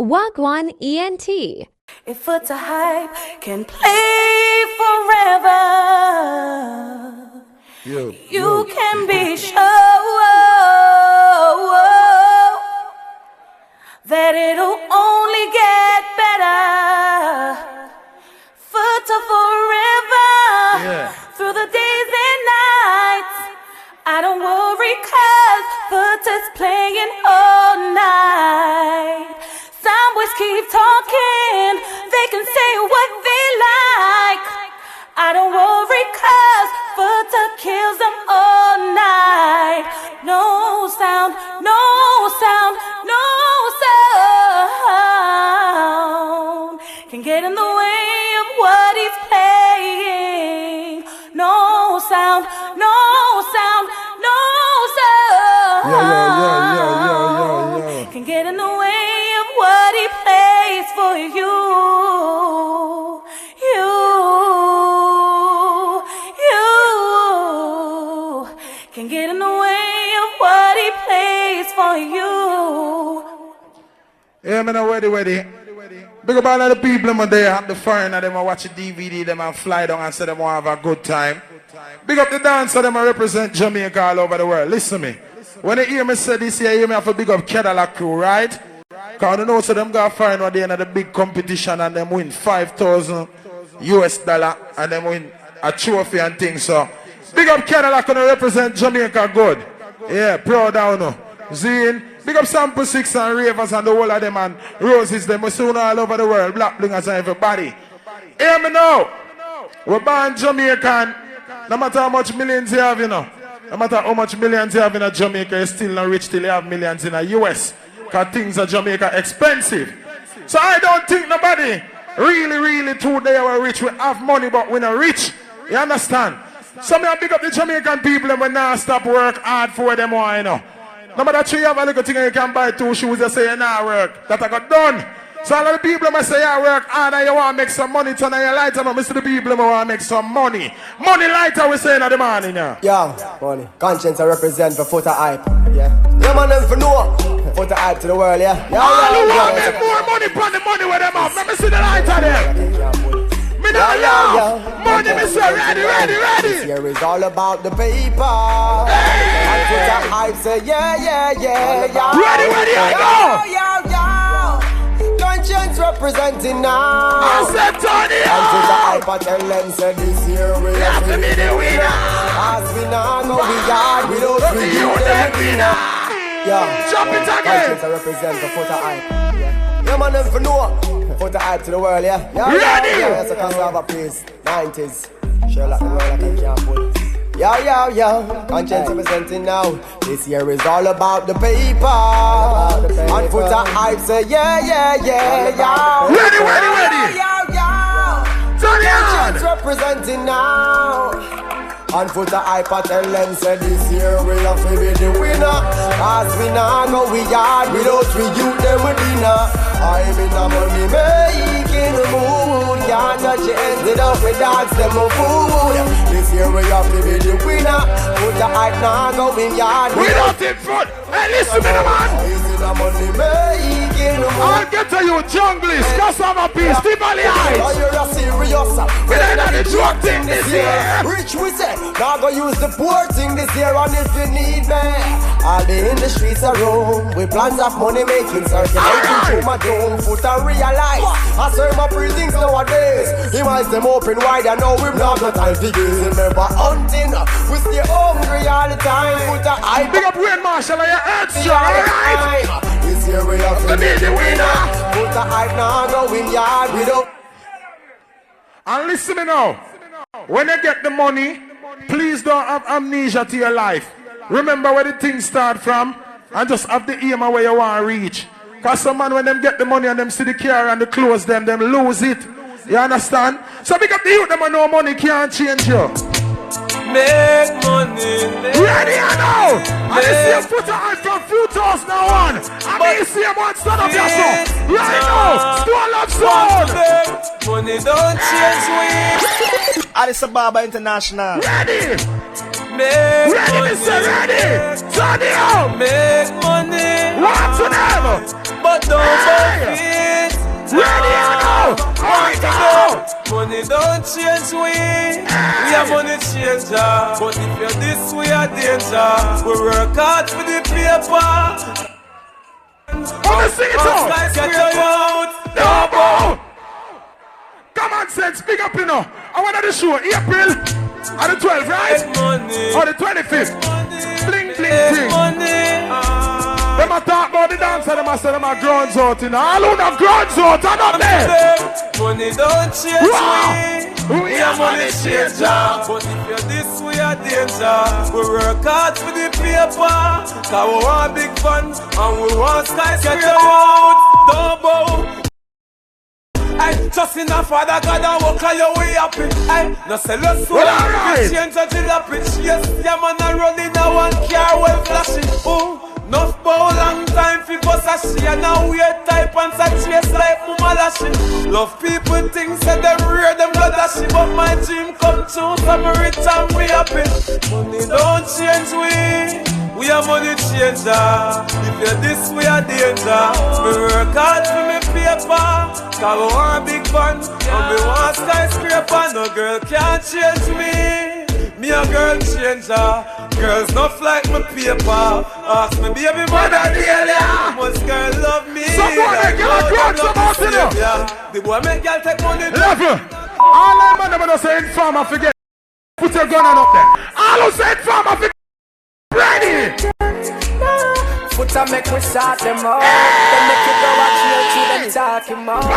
Wagwan ENT. If Foota Hype can play forever, you can be sure that it'll only get better. Foota forever, through the days and nights. I don't worry 'cause Foota's playing all night. Some boys keep talking, they can say what they like. I don't worry 'cause Foota kills them all night. No sound, no sound, no sound can get in the way of what he's playing. No sound, no sound, no sound can get in the way of what he plays for you. You can get in the way of what he plays for you. Yeah, man, Weddy Weddy. Big up all of the people in there at the foreigner, them watch the DVD, them and fly down and say them want to have a good time. Big up the dancer, them represent Jamaica all over the world. Listen to me. When you hear me say this here, you hear me have to big up Cadillac crew, right? Because you know, so them got foreign at the end of the big competition and them win $5,000 and them win a trophy and things. So big up Cadillac and represent Jamaica good. Yeah, proud down now. Zine. Big up Sample 6 and Ravers and the whole of them and Roses, them. We soon all over the world. Black blingers and everybody. Hear me now. We're born Jamaican. No matter how much millions you have, you know. No matter how much millions you have in Jamaica, you're still not rich till you have millions in the US. Because things are Jamaica expensive. So I don't think nobody really today we're rich. We have money, but we're not rich. You understand? So me I big up the Jamaican people and we now stop work hard for them, you know. No matter that you have a little thing you can buy 2 shoes, you say you not work. That I got done. So a lot of people must say you work hard and you want to make some money, turn on your lighter, but most of the people want to make some money. Money lighter we saying at the morning now. Yeah, money. Conscience I represent for Foota Hype. Yeah. Yeah, man, them for know. Foota Hype to the world, yeah. Yeah, all who want to make more money from the money with them up. Let me see the lighter there. Me know you. Money, me say ready. This year is all about the paper. Hey. And Foota Hype say yeah. Ready, I go. Yeah. Conscience representing now. I said Tony. And Foota Hype I tell them say this year we have to be the winner. As we now go we yard without we you the winner. Yeah. Jump it again. Conscience I represent the Foota Hype. Yeah, man, them for know. Foota Hype to the world, yeah. Ready. Yeah, so can have a place. 90s. Sherlock the world like I can't pull. Yeah. Conscience representing now. This year is all about the paper. And Foota Hype say yeah. Ready. Conscience representing now. And Foota Hype I tell them say this year we have to be the winner. As we now go we yard without we youth them we dinner. I'm in a money making mood. Can't touch your ends enough with dogs them a food. This year we have to be the winner. Foota Hype now go in yard without in front. Hey, listen to the man. I'm in a money making mood. I'll get to you junglist. Cassava peace. Stimuli eyes. Oh, you're a serious. We ain't had the drug thing this year. Rich we say. Now go use the poor thing this year, and if you need me, I'll be in the streets of Rome with plans of money making, circulating through my dome. Foot and realize I serve my free things nowadays. He might them open wide, and now we've not got time to use. Remember hunting, we stay hungry all the time. Foot and Hype. Big up Wayne Marshall and your extra, alright? This year we have to be the winner. Foot and Hype now going yard without. And listen me now. When you get the money, please don't have amnesia to your life. Remember where the things start from and just have the aim of where you want to reach. Because some man when them get the money and them see the car and the clothes them lose it. You understand? So big up the youth them and no money can't change you. Make money. Ready or now? And you see a Foota Hype from Foota House now on. And you see him one stand up yourself. Right now. Stone Love Sound. Money don't change we. Addis Ababa International. Ready. Make ready, money. Mr. Ready. Turn it up. Make money. What's the name? But don't forget. money don't change we. We are money changer. But if you're this, we are danger. We work hard for the paper. Wanna sing it out? No. Come on, sense, big up, you know. I want to show April on the 12th, right? Or the 25th. Bling, bling, bling. Them a talk about the dancer, them a say them a grounds out, you know. All who know grounds out, I'm not there. Money don't change we are money changer. But if you're this, we are danger. We work hard for the paper. Cause we want big fun and we want skyscraper. Don't bow. I just in a father God and walk on your way up it. I no sell us soul and change until the pitch. Yes, yeah man a running a one car well flashing. Oh, enough bow long time for bus a she and now weird type and such chase like mama lashing. Love people think say them rear them blood ashy, but my dream come true. Some rich and we happy. Money don't change we are money changer. If you're this, we are danger. We work hard for me paper. Cause we want big fun and we want skyscraper. No girl can't change me. Me a girl changer. Girls not like my paper. Ask me baby mother daily. Most girls love me. Someone make you a crowd some out in you. The boy make girl take money. Level. All I man never say inform, I forget. Put your gun on up there. All who say inform, I forget. Ready. Foota make we start them out. Then make you go watch you till them talk him out.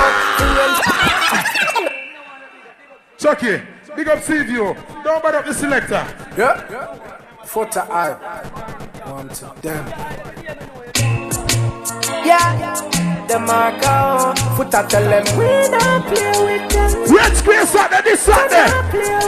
Chucky, big up Silvio. Don't bother up the selector. Yeah. Foota Hype. One to them. Yeah. Them are go. Foota tell them we don't play with them. Red Square Saturday, this Saturday.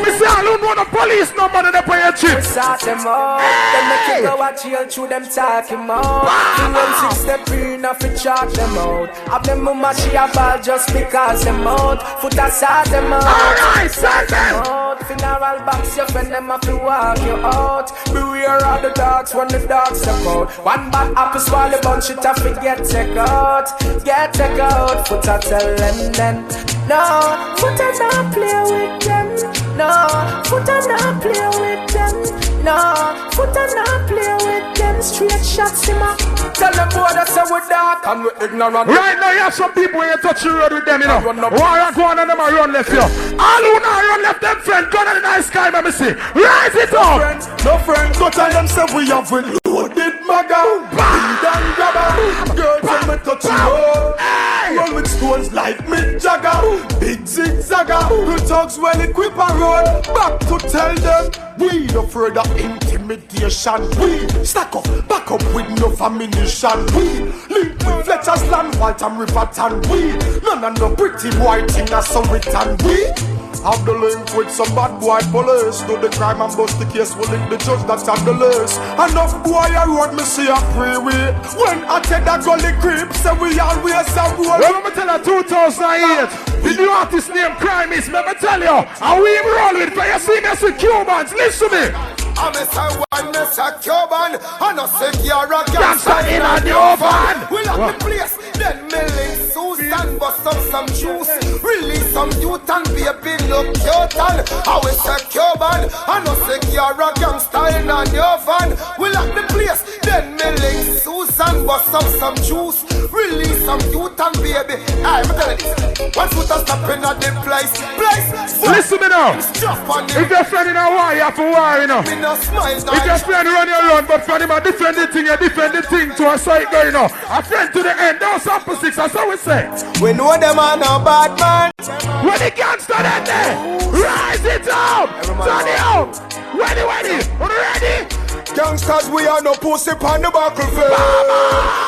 Mr. Alun want a police number to the pay your chip. We start them out. Then make you go watch you through them talk him out. You run 6 step in off it charge them out. Have them mama she a ball just because them out. Foota start them out. Alright, start them. Funeral box your friend them have to walk you out. Beware of the dogs when the dogs step out. One bad apple swallow bunch it off and get take out. Get take out. Foota tell them then. No, Foota not play with them. No, Foota not play with them. No, Foota not play with them. Straight shots him up. Tell them boy that's how we dark and we ignorant. Right now you have some people when you touch the road with them, you know. Why you go on and them a run left you? All who not run left them friend, go on the nice sky, let me see. Rise it up. No friend, go tell them say we have with loaded maga. Big and grabber. Girls when me touch the road. Run with stones like Mick Jagger. Big zigzagger. Good talks well equipped and roll. Back to tell them we no further intimidation. We stack up, back up with no ammunition. We link with Fletcher's land, Walter Riverton. We none of no pretty boy thing as so return. We have the link with some bad boy police. Do the crime and bust the case. We link the judge that's on the list. Enough boy I wrote me see a free way. When I take that gully creep, say we always a roll. Let me tell you 2008. The new artist named Crime is, let me tell you. And we roll with, but you see me with Cubans. Listen to me. I'm a say one, Mr. Cuban. I know say you're a gangster in a new van. We'll have the place. Then milling Susan, bust up some juice. Release some youth and baby look cute. And I will say Cuban. I know say you're a gangster in a new van. We'll have the place. Then milling Susan, bust up some juice. Release some youth and baby. I'm telling you, one foot a step in a the place. Listen to me now. If you're friend in a war, you have to war, you know. If your friend run, you run, but friend him a defend the thing, you defend the thing to a side guy, you know. A friend to the end, those opposites, that's how we say. We know them are no bad man. When the gangster that there, rise it up, turn it up. Weddy Weddy, ready? Gangsters, we are no pussy on the battlefield.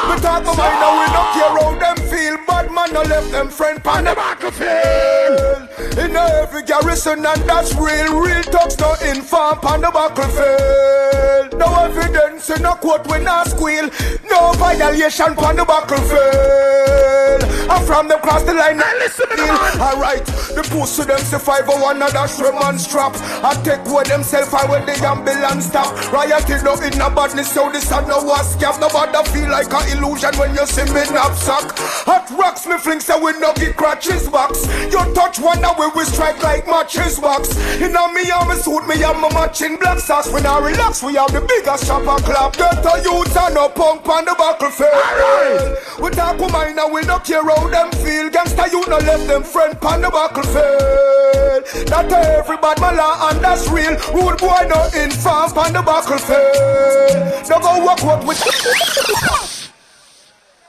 We talk about now, we don't care how them feel. Bad man no left them friend on the battlefield. In every garrison and that's real. Real talks no inform on the battlefield. No evidence, no quote we not squeal. No violation on the battlefield. And from time them cross the line. Hey, listen to me, man. Alright, the pussy them say 501 and dash man strap. I take with themself and when the ambulance stop. Royalty no in a badness, so this and no was scam. Nobody feel like an illusion when you see me knapsack. Hot rocks me fling so we no get crutches box. You touch one now we strike like matches box. You know me and me suit me and my matching black sauce. When I relax we have the biggest shop and clap. Get a youth and no punk on the battlefield. Alright, we talk with mine and we no care how them feel. Gangsta you no left them friend on the battlefield. That everybody my law and that's real. Rude boy no inform on the battlefield. No go walk with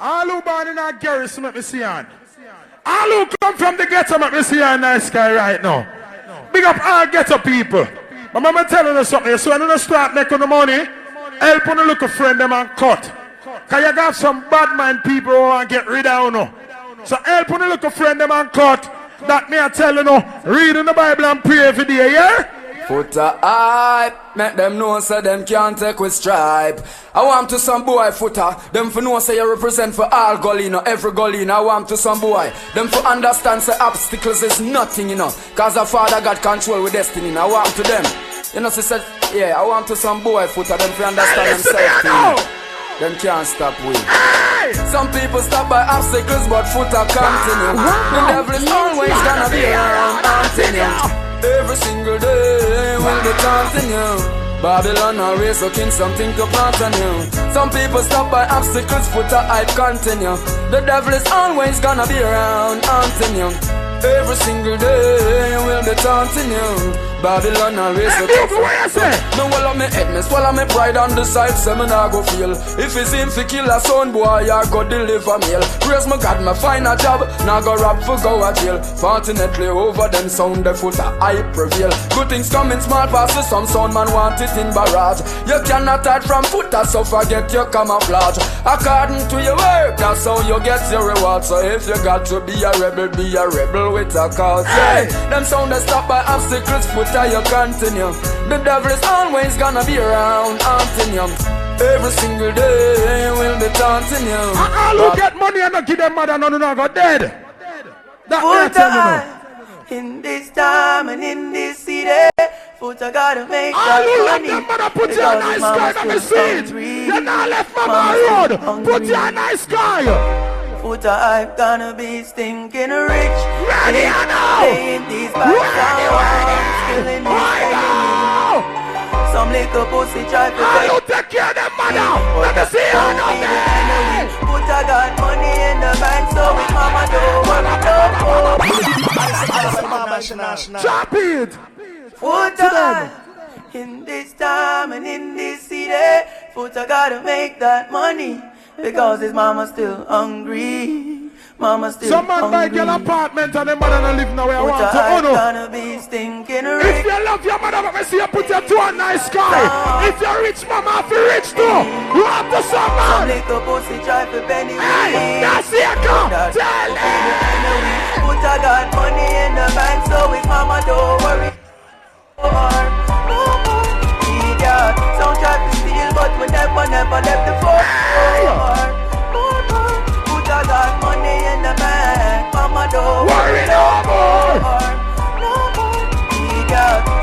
all who born in a garrison, let me see on. All who come from the ghetto, let me see on nice guy right now. Big up all ghetto people. But I'm telling you something, so I don't start making the money, help on the look a friend them and cut. Cause you got some bad mind people who want to get rid of you. So help on the look a friend them and cut. That me I tell you, read in the Bible and pray every day, yeah? Foota Hype, make them know so them can't take with stripe. I want to some boy Foota, them for know say you represent for all gully, every gully. I want to some boy, them for understand say obstacles is nothing, cause the Father got control with destiny. I want to them, she said, yeah, I want to some boy Foota, them for understand themselves. Them can't stop we. Some people stop by obstacles, but Foota continue. The devil is always gonna be around, continue. Every single day will be taunting you. Babylon always looking something to plant on you. Some people stop by obstacles, Foota Hype continue. The devil is always gonna be around, haunting you. Every single day will be taunting you. Babylon always looking for me well on me head, me swallow me pride on the side, so me nah go feel. If it's him fi kill a son boy, I go deliver mail. Praise my God, me find a job, now go rob for go a jail. Fortunately over them sound the Foota Hype prevail. Good things come in small passes, some sound man want it in barrage. You cannot hide from Foota, so forget your camouflage. According to your work, that's how you get your reward. So if you got to be a rebel with a cause. Yeah, them sound they stop by obstacles, Foota you continue. The devil is always gonna be around, haunting you. Every single day will be taunting you. All who get money and not give them mother, no go dead. That in this time and in this city, Foota gotta make all who let them mother put you a nice guy on the seat. You're not left mama road. Put you a nice guy. Foota Hype gonna be stinking rich. Ready or no? Playing these bad killing some little pussy try to take. I'll take care of them, mother. Let me see her now. Foota got money in the bank, so with mama don't worry. Chop it. Foota Hype in this time and in this city, Foota gotta make that money. Because his mama still hungry. Mama still some man hungry. buy your apartment and the mother don't live nowhere. I want to gonna be stinking rich. If you love your mother, let me see you put you to a nice guy. If you're rich, mama, if you're rich too, you have to some man. Some little pussy try for penny. Hey, that's it, come. Tell him. Foota got money in the bank, so his mama don't worry. Some try to steal, but we never left the floor. Foota got money in the bank, mama don't worry no more.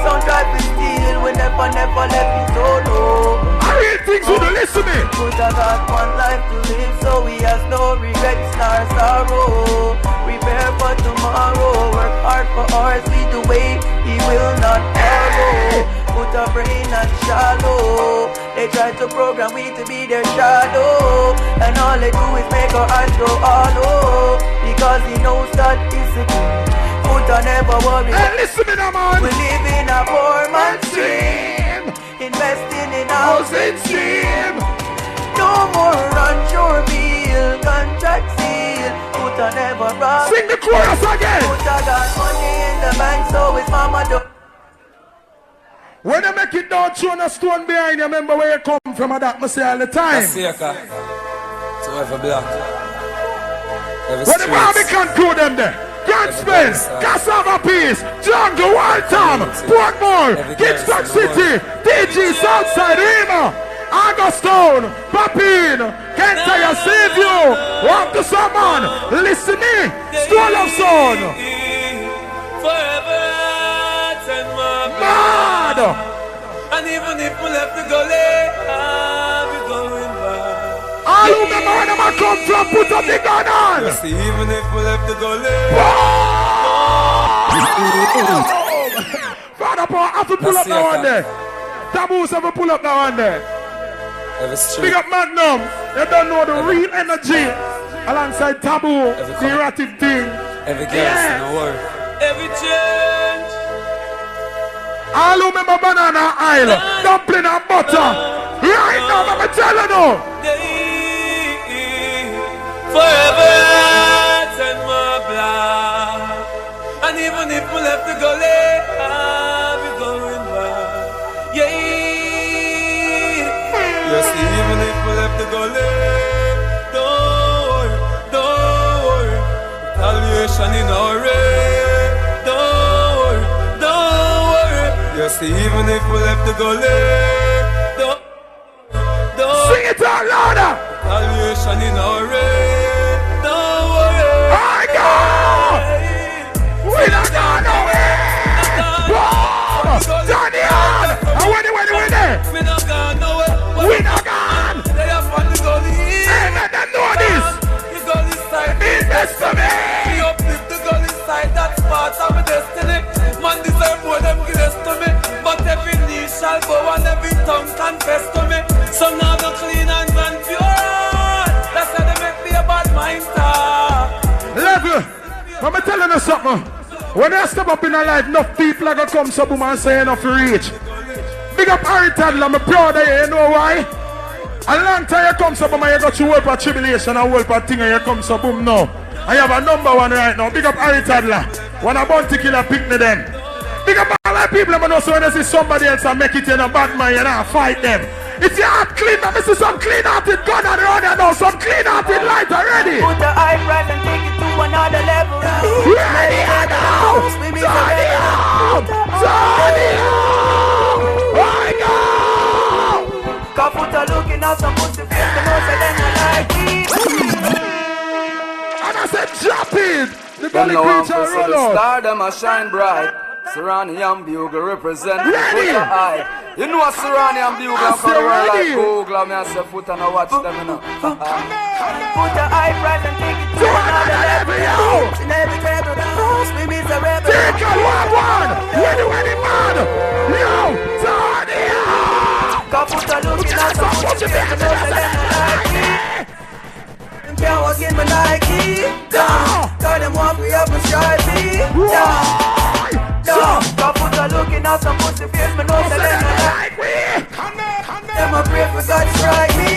Some try to steal, we never left it solo. I real things with the listening. Foota got one life to live, so he has no regrets nor sorrow. Prepare for tomorrow, work hard for ours, lead the way, he will not follow. Put a brain and shallow. They try to program we to be their shadow, and all they do is make our eyes go hollow. Because he knows that discipline Foota never worry. Hey, listen me now, man. We live in a poor man's dream, investing in housing scheme. No more unsure bill, contract seal. Foota never rob. Sing the chorus again. Foota got money in the bank, so his mama don't. When you make it down, throw a stone behind you, remember where you come from, and that must say all the time. That's it, so every block. Every when the Barbie can't do them there. Grand Spence, Cassava Peace, Jungle, Waltham, Portmore, Kingston City, DG, Southside, Rima. Augustine, Papin, can't tell you, save you. Walk to someone, listen me, Stole of Son. Forever and Mad. And even if we left the gully, I'll be going back. All who remember when I come from, put up the gun on. Just even if we left the gully. Father Paul, I have to pull up that one there. Taboos have to pull up that one there. Big up Magnum. You don't know the real energy. Alongside Taboo, the erratic thing. Every girl in the world. Every change. All who remember Banana Isle, dumpling and butter. Right now, I'm telling you. Forever and my blood. And even if we left the gully, I'll be going back. Yeah. Yes, even if we left the gully, don't worry. Retaliation in our way. Don't worry. Yes, even if we left the gully, don't. Sing it out louder. Retaliation in our way. Don't worry. I go. We don't go nowhere. Daniel. And Weddy Weddy. We not gone nowhere. We not gone. They have fun to go this. Hey, let them know this. You go this side. Invest to me. We uplift to go this side. That's part of my destiny. Man deserve more than give this to me. But every knee shall bow and every tongue confess to me. Some now go clean and pure. That's how they make me a bad mind star. Level. Let me tell you something. When I step up in a life, enough people are going to come so boom and say enough to reach. Big up Harry Tadler, I'm proud of you, you know why? A long time you come so boom and you got your world for tribulation and world for thing and you come so boom now. I have a number one right now. Big up Harry Tadler. When a bounty killer pick me them. Big up all the people that know so when they see somebody else and make it in a bad man, you know, fight them. If your heart clean, let me see some clean-hearted gun around you now, some clean-hearted light already. Put the hype right and take it to another level. Ready now! Turn it up! Turn it up! Right now! Cause Foota looking at some pussy face, the nose and then I like it. And I said drop it! The Them gully no one creature for roll the out. star, them a shine bright. Serrani and Bugle represent the Ready. Foota Hype. You know a Serrani and Bugle I come say around like ready. Google. Me I say Foota now watch them you know. Put the hype right and take it to another level. In every table, we miss a rebel. Take a one! Weddy Weddy man! Yo! Turn it up! Cause Foota looking at some pussy face, the nose and then I like it. Can't walk in my Nike. Cause them want me up and Sharpie. Cause Foota looking at some pussy face, my nose and then I like it. Them a pray for God to strike me.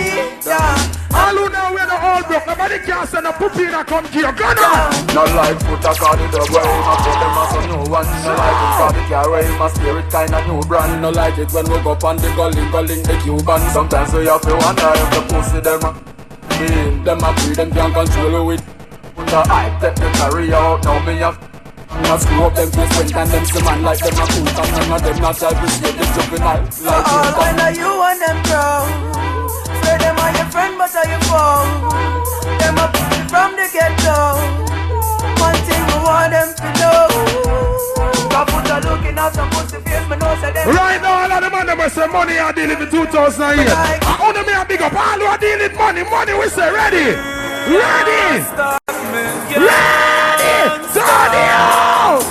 All who know we're the old broke, nobody can send a puppy and come to your gun on. Not like Foota call it the way. My put them as a new one. No like it cause it carry my spirit kind of new brand. No like it when we go on the gully the Cuban. Sometimes we have to wonder if the pussy them them a free, them can't control it. Foota Hype, take the carry out, now me have not screw up them face when and them see man like them a cool. And none of them not try to escape the juvenile. Like all when are you and them grow. Swear them are your friend but are your foe. Them a pussy from the ghetto. One thing we want them to know. Cause Foota looking at some pussy face, me know say them. Right now, all of the man them say money are dealing with 2000 a year. I only me a big up all who are dealing with money. Money we say ready. Ready. Ready. Turn it out.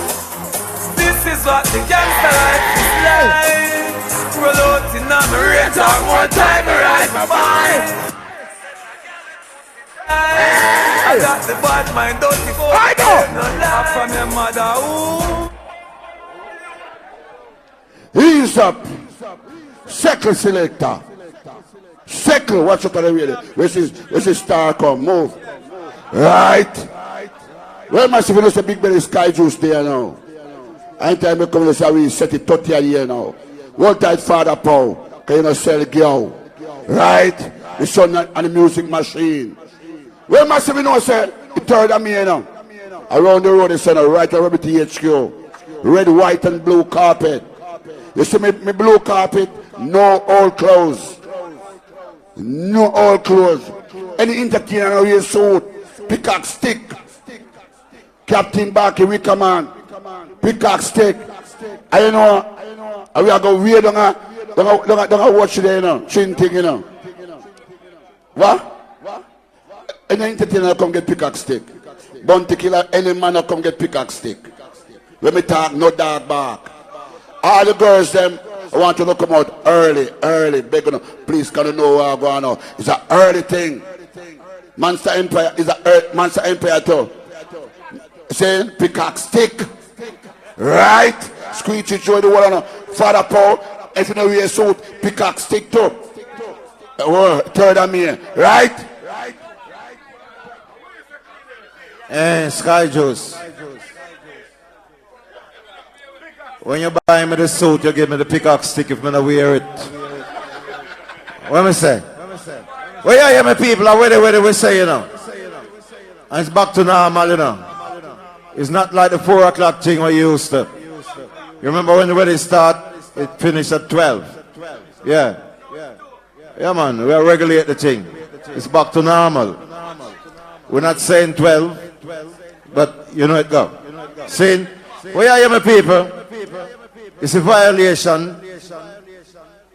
This is what the gangster life is like. Roll out in on the radar one time, ride my bike. I got the bad mind, don't you go. I go. No laugh from your mother, ooh. Ease up. Second selector. Second, watch out on the radio. Where's his star come? Move. Right. Well, massive, you know, big belly sky juice there now. Anytime you come to say we set it 30 a year now. One tight father Paul. Can you not sell girl? Right? The son and the music machine. Well, massive, you know, say the third of me now. Around the road, they say right around the HQ. Red, white, and blue carpet. You see me blue carpet, no old clothes. No all clothes. Any entertainer wear suit. Pickaxe stick. Captain Barky, we command. Pickaxe stick. I you know. We are going to wear don't watch there, you know. Chin thing, you know. What? Any entertainer come get pickaxe stick. Bounty killer, any man come get pickaxe stick. Let me talk, no dog bark. All the girls, them, I want you to come out early. Begging, please, can you know where I'm going now? It's an early thing. Monster Empire is Monster Empire too. Saying pickaxe stick. Right? Screechy joy the one on Father Paul. If you know wear suit, pickaxe stick too. Third of me. Right? Sky Juice. When you buy me the suit, you give me the pickaxe stick if I don't wear it. What me say? Well, yeah, my people are where we say, you know. And it's back to normal, you know. It's not like the 4 o'clock thing we used to. You remember when the wedding start, it finished at 12. Yeah. Yeah, man, we are regulate the thing. It's back to normal. We're not saying 12, but you know it go. Saying, well, yeah, my people. It's a violation.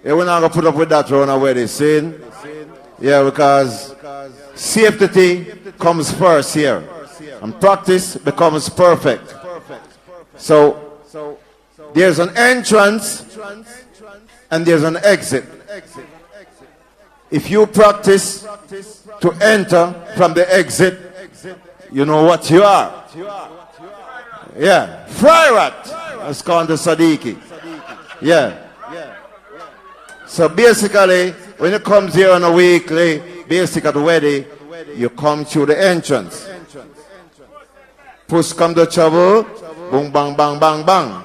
Yeah, we're not going to put up with that around our wedding. Saying, yeah, because safety comes first here. And practice becomes perfect. So, there's an entrance and there's an exit. If you practice to enter from the exit, you know what you are. Yeah, fry rat. That's called the Sadiki. Yeah. So basically, when it comes here on a weekly, basic at the wedding, you come through the entrance. Push come the trouble, boom, bang, bang, bang, bang.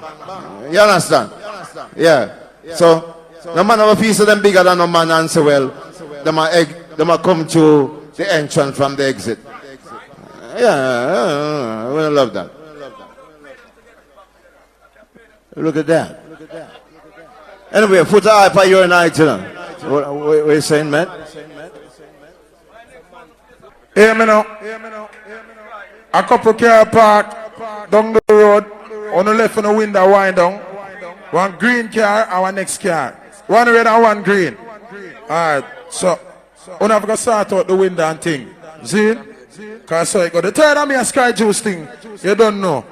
You understand? Yeah. So, no man have a piece of them bigger than no man answer well. They might come to the entrance from the exit. Yeah, we love that. Look at that. Anyway, Foota Hype are your night, you know. What are you saying, man? Hear me now. A couple car park down the road. On the left on the window, wind down. One green car and one next car. One red and one green. Alright, so we have to sort out the window and thing. See? Because so it got the third of me a Sky Juice thing. You don't know.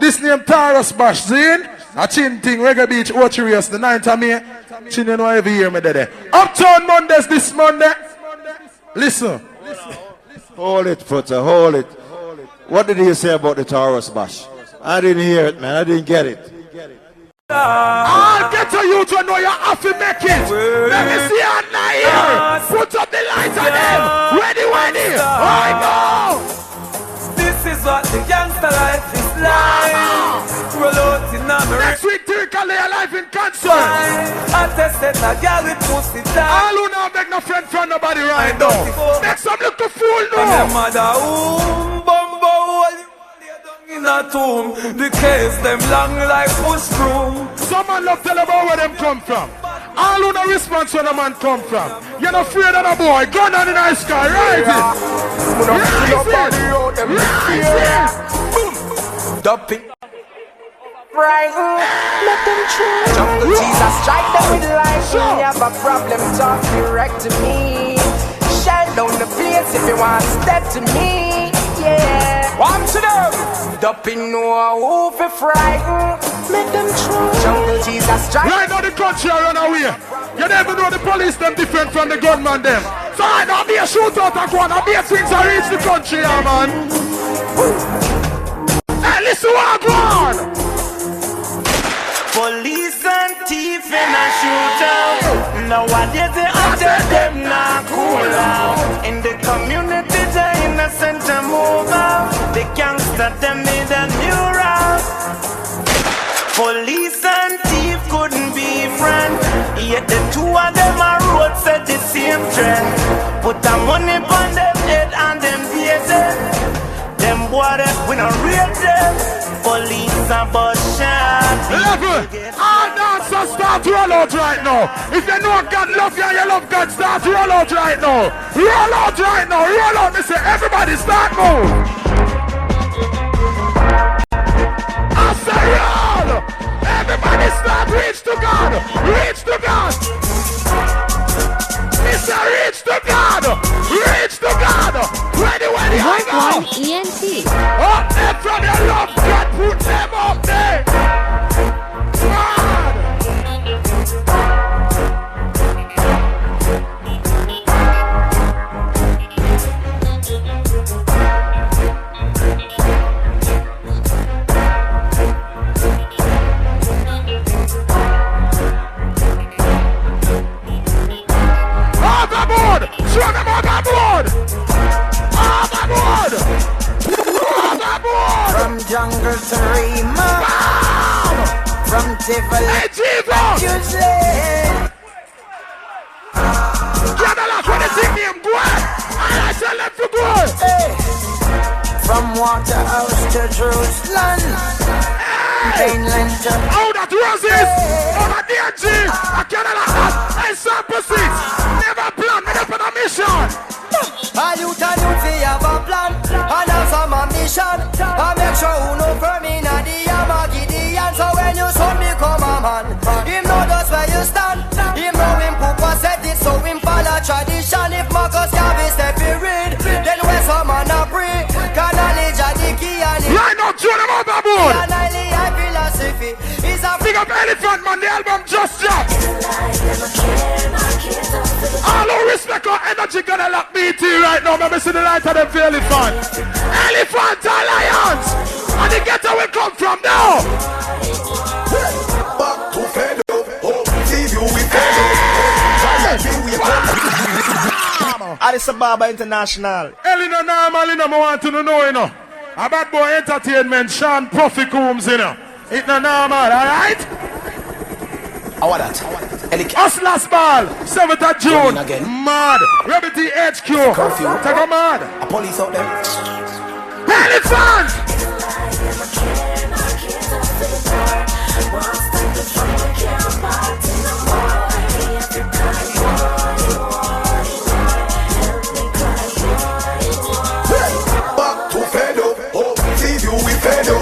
This name Taurus Bash, see? A chin thing, Reggae Beach, Ocherius, the 9th of May. Chin, you know, every year me there. Uptown Mondays this Monday. Listen. Hold it, Foota, hold it. What did he say about the Taurus Bash? I didn't hear it, man. I didn't get it. I'll get to you to know you have to make it. Let me see a here. Put up the lights on them. Weddy Weddy. I know. This is what the gangster life is like. Roll out in America. Next week, Tirica lay alive in concert. I tested a girl with pussy down. All who now make no friend from nobody right now. Make some little fool now. And the mother, bumbo, in a tomb. The case them long like push broom. Someone love tell about where them come from. All who no response where the man come from. You're not afraid of the boy. Gun on the nice car, right? Dumping. Right, let them try. Jungle Jesus, strike them with light. You have a problem, talk direct to me. Shine down the place if you want to step to me. Yeah, one to them. Dumping no who fi frighten. Make them try. Jungle Jesus, strike. Right now the country run away. You never know the police them different from the gunman them. So I don't be a shootout and go on. I be a things that reach the country, yeah, man. Hey, listen what go on. Police and thief in a shootout. Nowadays they attack them not cool out. In the community the innocent to move out. The gangster them need a new route. Police and thief couldn't be friends. Yet the two of them are road set the same trend. Put the money on them head and them pay them. Them boy we not real them. police and bus shot. Level. All dancers start to roll out right now. If you know God love you and you love God, start to roll out right now. Roll out right now. Roll out. Me say everybody start move. I say roll. Everybody start reach to God. Reach to God. Me say reach to God. Reach to God. Weddy Weddy, I go. ENT. Up there from your love God. Put them up there. Overboard! Show them overboard! Overboard! Overboard! From jungle to Rima, from Tivoli to Tuesday. Cadillac, when they sing him, go on! I tell them to go! From Waterhouse to Jerusalem, mainland to... Oh, that Roses! Oh, that DNG! I Cadillac, I sample seats! Never plan, me up on a mission! A youth and youth, we have a plan, and also my mission. I make sure who know from me, na the Gideon. So when you saw me come a man, him know just where you stand. Him know him Papa said it, so him follow tradition. If Marcus Garvey step in read, then where some man a pray. Can knowledge a the key and it. Line up, throw them overboard! And I live philosophy is a big up Elephant Man, the album just dropped! All who respect our energy gonna lock BT right now. Let me see the light of them for Elephant. Elephant Alliance! And the ghetto will come from now! Back to Fedo, see you with Fedo. Addis Ababa International. Elina normal, I want to know, you know. A bad boy entertainment, Sean Puffy Coombs, you know. It's not normal, alright? I want that. Hustlers Ball, 7th of June. Mad. Rebel HQ. Curfew. Take a mad. A police out there. Elephant! Back to Fedo, see you with Fedo.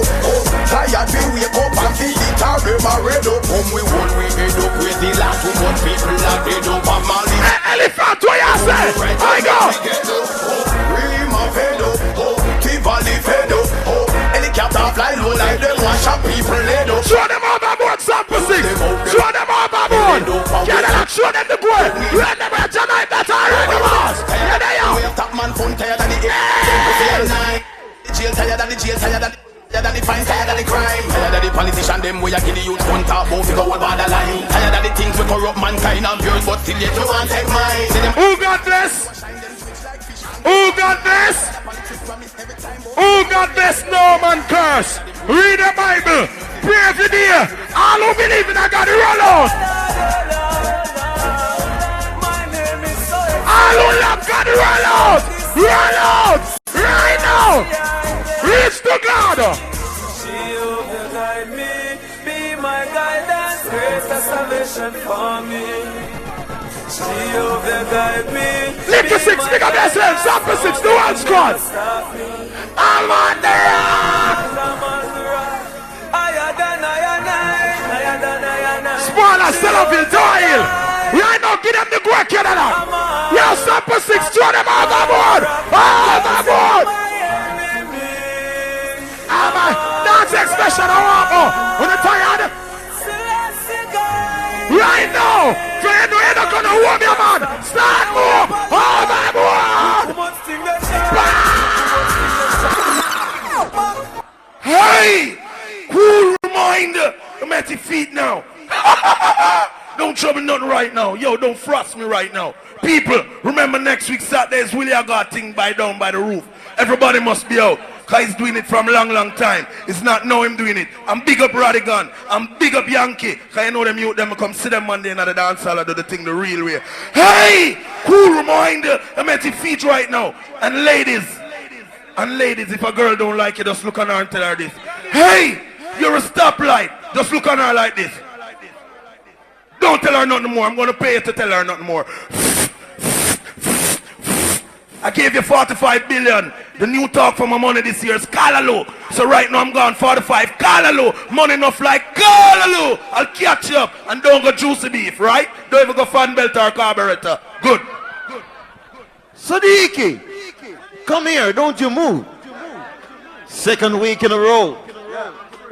Tired we wake up and feel it all them a red up. We won't we head up with the last 2 months people that dead up and Mali. Elephant, what you say? I go! Rima Fedo, Tivoli Fedo. Helicopter fly low like them one shot people laid up. Show them overboard, sample 6. Show them overboard. Cadillac, show them the goal. Run them at Jamaica, that's all right, the boss. Here they are. Top man phone tired than the jail tired than the jail tired than the fine, tired than the crime. Tired than the politician, them way I kill the youth, one top, both figure one borderline. Tired than the things we corrupt mankind and pure, but still yet you want take mine. Who got this? Who got this? Who got this? No man curse. Read the Bible. Pray every day. All who believe in God, roll out. All who love God, roll out. Roll out. Right now. Reach to God. She will guide me, be my guidance, grace and salvation for me. She will guide me. Lift the 6, pick up yourself. Sample 6, the one squad. I'm on the rock. Spoiler, Sellafield, Doyle. Right now, give them the go, Canada. Yo, Sample 6, throw them overboard. Overboard. Dance expression, I want more. When you're tired. Right now, for you know you're not gonna warm your man. Start move. Overboard. Hey, cool reminder. I'm at your feet now. Don't trouble nothing right now. Yo, don't frost me right now. People, remember next week Saturday is Willie got thing by down by the roof. Everybody must be out. Cause he's doing it from a long time. It's not now him doing it. I'm big up Radigan. I'm big up Yankee. Cause I know them youth them come see them Monday in the dance hall and do the thing the real way. Hey! Cool reminder. I'm at your feet right now. And ladies, if a girl don't like you, just look on her and tell her this. Hey, you're a stoplight. Just look on her like this. Don't tell her nothing more. I'm going to pay you to tell her nothing more. I gave you 45 billion. The new talk for my money this year is Callaloo. So right now I'm gone 45. Callaloo. Money enough like Callaloo. I'll catch you up and don't go juicy beef, right? Don't even go fan belt or carburetor. Good. Sadiqi, come here, don't you move. Second week in a row.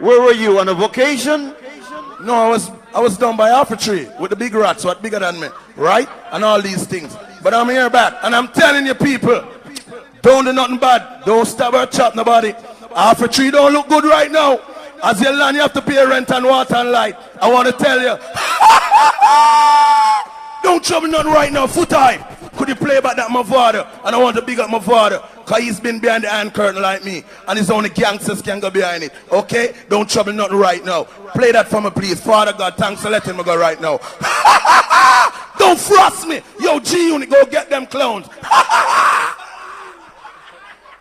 Where were you, on a vacation? No, I was down by Alpha Tree with the big rats, what bigger than me, right? And all these things. But I'm here back, and I'm telling you people, don't do nothing bad. Don't stab or chop nobody. Alpha Tree don't look good right now. As you land, you have to pay rent and water and light. I want to tell you. Don't trouble nothing right now. Foota Hype. Could you play about that, my father? And I want to big up my father, because he's been behind the iron curtain like me. And it's only gangsters can go behind it. Okay? Don't trouble nothing right now. Play that for me, please. Father God, thanks for letting me go right now. Don't frost me. Yo, G-Unit, go get them clowns.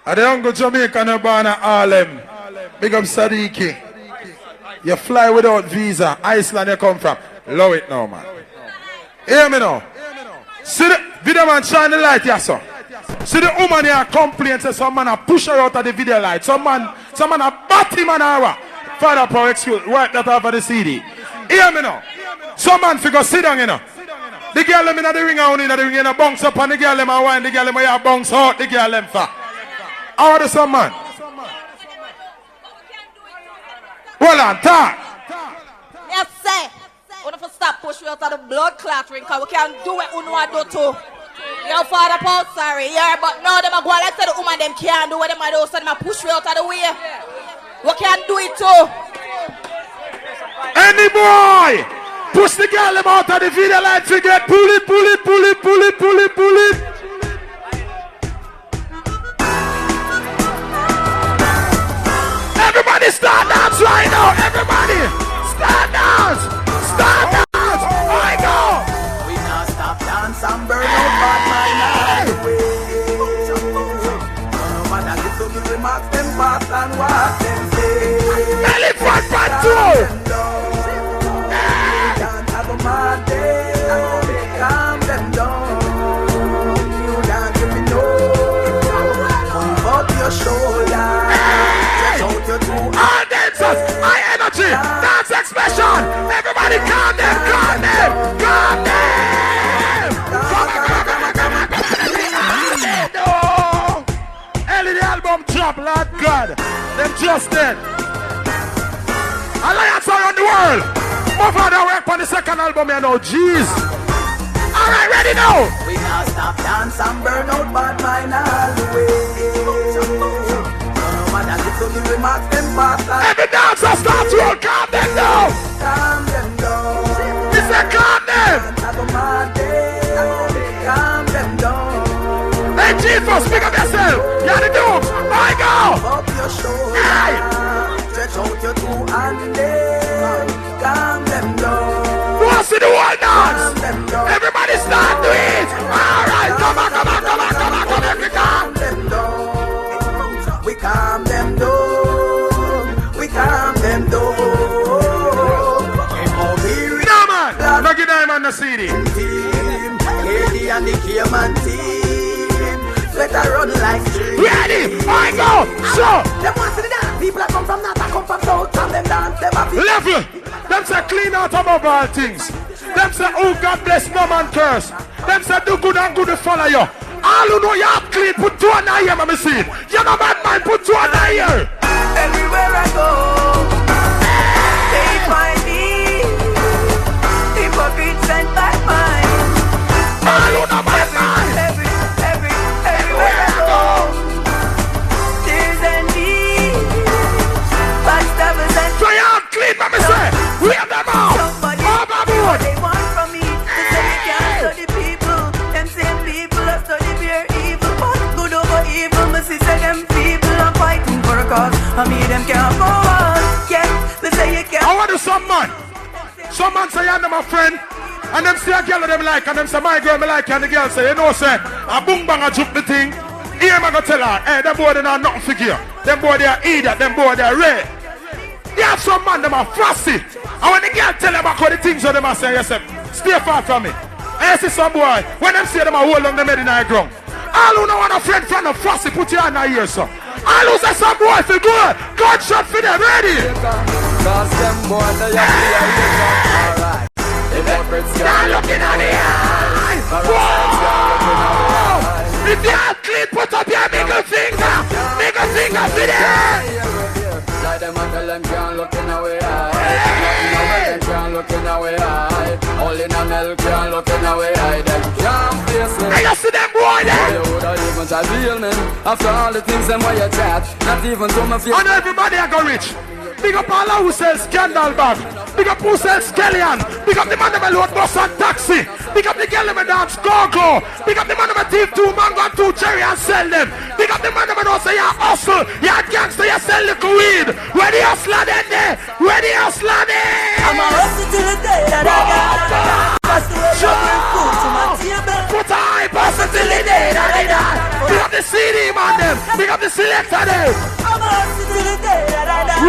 I don't go Jamaica, no born at Harlem. Big up Sadiqi. You fly without visa. Iceland you come from. Love it now, man. Hear me now. See the video man shine the light, yes sir. See the woman here complain, say some man a push her out of the video light. Some man a bat him an hour. Father Power, excuse, work that off of the CD. Hear me now. Some man figure sit down, you know. The girl them in the ring on in the ring, and bounce up, and the girl them a wine, the girl them a bounce out, the girl them for. How are some man? Well on, talk. Yes, sir. We don't stop pushing out of the blood clot ring, because we can't do it we know I do too. Your father Paul, sorry, yeah, but now them a go like say the woman them can't do what them a do, so them a push out of the way. We can't do it too. Any boy, push the girl them out of the video light to get pull it. Everybody start dance right now, everybody. Start dance. I go. We not stop dance and burn out bad mind all the way. No matter little we remark them fast and what them say. Elephant patrol. Can't have a mad day. Calm them down. You dance if you know. Move up your shoulder. Stretch out your two. All dancers, high energy, dance expression. Everybody calm them. Ellie, the album drop, Lord God. Them just dead. Alliance around the world. My father work on the second album, you know. Jeez. Alright, ready now. We now stop dance and burn out bad mind all the way. No matter little we remark them fast. Every dancer start to roll. Calm them down. Calm them down. He said calm them. Calm them down. Hey Jesus, pick up yourself. You're the dude. I go. Up your shoulder. Hey. Stretch out your two hands. Calm them down. What's in the world dance? Calm them down. Everybody start to it. Alright, come on, every calm them down. We calm them down. We calm them down. No man, no give them on the CD. Team, Lady and the Cayman team. Let her run like stream. Ready, I go. So, Them want to the dance. People that come from north, that come from south, and them dance. Them have level. Them say clean out above all things. Them say, oh God bless, no man curse. Them say do good and good to follow you. All who know you have clean, put two on the ear, let me see. You're no bad man, put two on the ear. Everywhere I go, they find me. Hypocrites and bad minds. All who know bad man. Everywhere I go, there's envy. Backstabbers and So you have clean, let me say. We have them out. somebody. Overboard. They want from me to say they can't study people. Them same people that study pure evil. But good over evil, me see say them people are fighting for a cause. I mean them can't go on. Yeah, they say you can't. I want to some man. Some man say, I'm my friend. And them say a girl them like, and them say, my girl me like, and the girl say, you know, say, a boom bang a juke the thing. Here I go tell her, hey, them boy they not nothing figure. Them boy they are idiot, them boy they are red. You have some man, them are fussy. And when the girl tell them about the things that them are saying, yourself, stay far from me. And you see some boy, when them say them are hold on the head in the ground. All who know want a friend from the fussy, put your hand in your ear, sir. All who say some boy feel good, gunshot for them, ready? Cause them boy, they are alright. Start looking at the eye. Whoa! If you are clean, put up your middle finger. Middle finger for them. Like them and tell them can't look in our eye. Them can't look in our eye. All in a milk can't look in our eye. Them can't face me. I see them boy there. You would even try to heal me. After all the things them where you chat. Not even to my feet. And everybody I go rich. Big up all who sells scandal bag. Big up who sells scallion. Big up the man that load bus and taxi. Big up the girl that dance go-go. Big up the man that thief 2 mango and 2 cherry and sell them. Big up the man that know say you hustle. You gangster, you sell little weed. Where the hustler then there? Where the hustler there? I'm a hustle till the day that I die. That's the way I bring food to my table. Foota Hype, hustle till the day that I die. Big up the CD man them. Big up the selector them. I'm a hustle till the day that I die.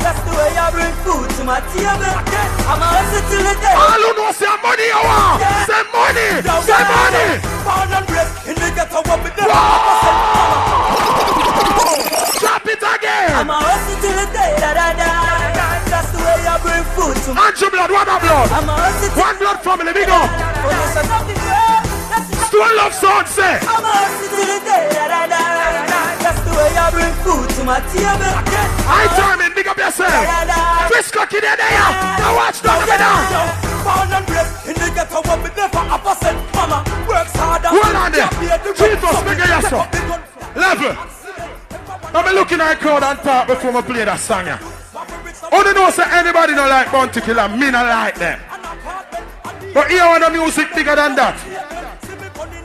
That's the way I bring food to my table. I'm a hustle till the day. All who know say money you want. Say money. Say money. Pound and bread in the ghetto what we do. Drop it again. I'm a hustle till the day that I die. That's the way I bring food to my Andrew blood, one blood. I'm a hustle till One blood family, big up. Still love sound say. I'm a hustle till the day that I die. That's the way I bring food to my table. I time it, big up yourself. Fish cocky there, there. Now watch down the down. Pound and bread in the ghetto what we never a percent. Mama works harder. Hold on there. Jesus, make it yourself. Level. I'm looking at the crowd and talk before I play that song. How do you know say anybody don't like Bounty Killer? Me not like them. But here when the music bigger than that.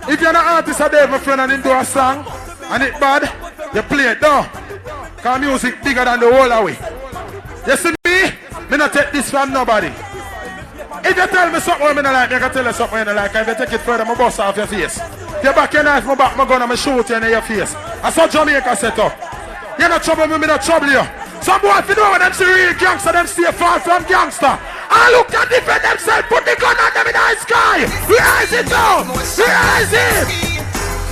If you're an artist or my friend and you do a song and it bad, you play it down. Cause music bigger than the whole away. You see me not take this from nobody. If you tell me something I don't like, I can tell you something I don't like. If you take it further, I bust off your face. If you back your knife, I back my gun and I shoot you in your face. That's how Jamaica set up. You're not trouble me, not trouble you. Some boy, if you know when them see real gangster, them stay far from gangster. I look to defend themselves, put the gun on them in the sky. Rise it down, rise it.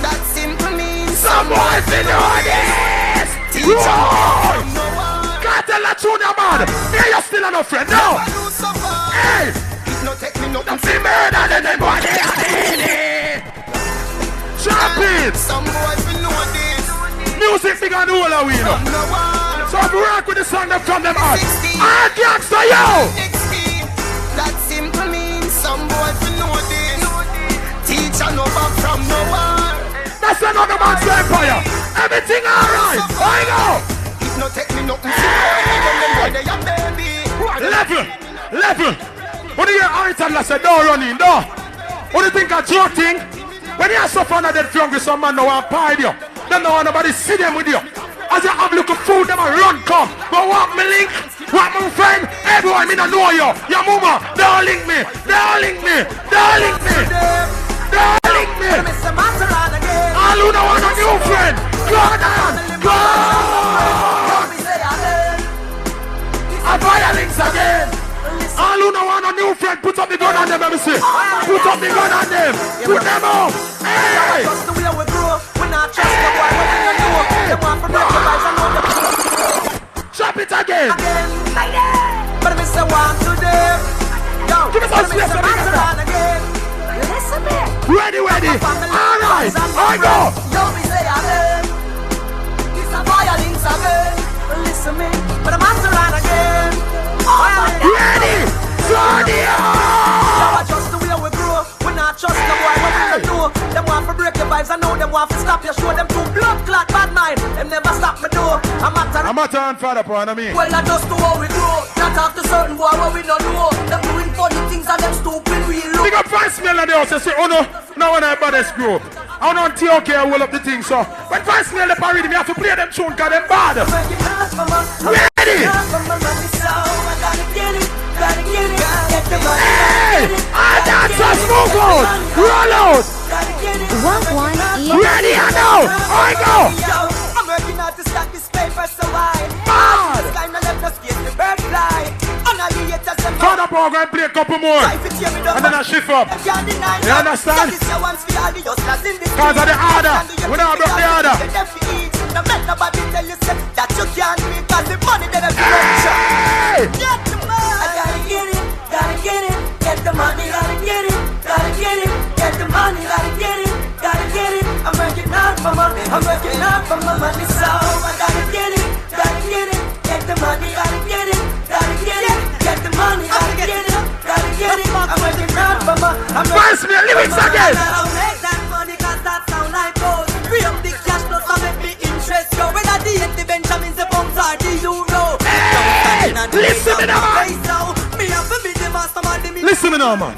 That simple means some boy, if you know this. Can't tell that junior man. Yeah, you're still no friend, no. Hey, no take me no. them see murder, then them boy, they are in it. Drop it. Some boy, if you know this. Music big on the whole of we know. So if we rock with the song that from them out. Ah, gangster, yo! 16, that simple means some boy fi know this. Teacher no back from no one. That's another man's empire. Everything alright. I go. If no take me nothing, even them boy they a baby. Level. What do you hear Iron that said don't run in, door? What do you think a joke thing? When you have someone that dead hungry, some man no want pie you. Then no want nobody see them with you. As you have little food, them a run come. But want me link, want my friend, everyone me no know you. Your mama, don't link me, don't link me, don't link me, don't link me. All who don't want a new friend, go down, go. I buy a links again. All who don't want a new friend, put up the gun on them, let me see. Put up the gun on them, put them up. Hey! Chop it again. But I say one today. Yo, give me some space again. Listen me. Weddy Weddy. Alright, I go. Yo, me say again. It's a violence again. Listen me. But I'm after run again. Ready. Claudia. Yo, just the way we grow. We not trust the boy what we do. Them want to break your vibes. I know them want to stop you. Show them two blood clot bad mind. Them never stop me do. I'm a turn father for what I mean. Well, not just to how we grow. Not after certain boy what we don't know. Them doing funny things and them stupid we look. Big up Vice Mail and they also say, oh no, now when I baddest group. I don't TOK I will up the thing so. When Vice Mail the parade, me have to play them tune cause them bad. Ready? Hey! I dance us move out! Roll out! Ready I know! I go! I'm working out to stack this paper so wide. Mad! This kind of left us get Paul going to play a couple more. And then I shift up. You understand? Because of the order. We don't break the order. No make nobody tell you that you can't make cause the money that I get the money. I gotta get it, get the money, gotta get it, get the money, gotta get it. I'm working hard for my money, so I gotta get it, get the money, gotta get it, get the money, gotta get it. I'm working hard for my lyrics again. I don't make that money cause that sound like gold. Free up the cash plus I make me interest go. Whether the Benjamins, the pounds or the euro. Listen to me now, man. Listen to me now, man.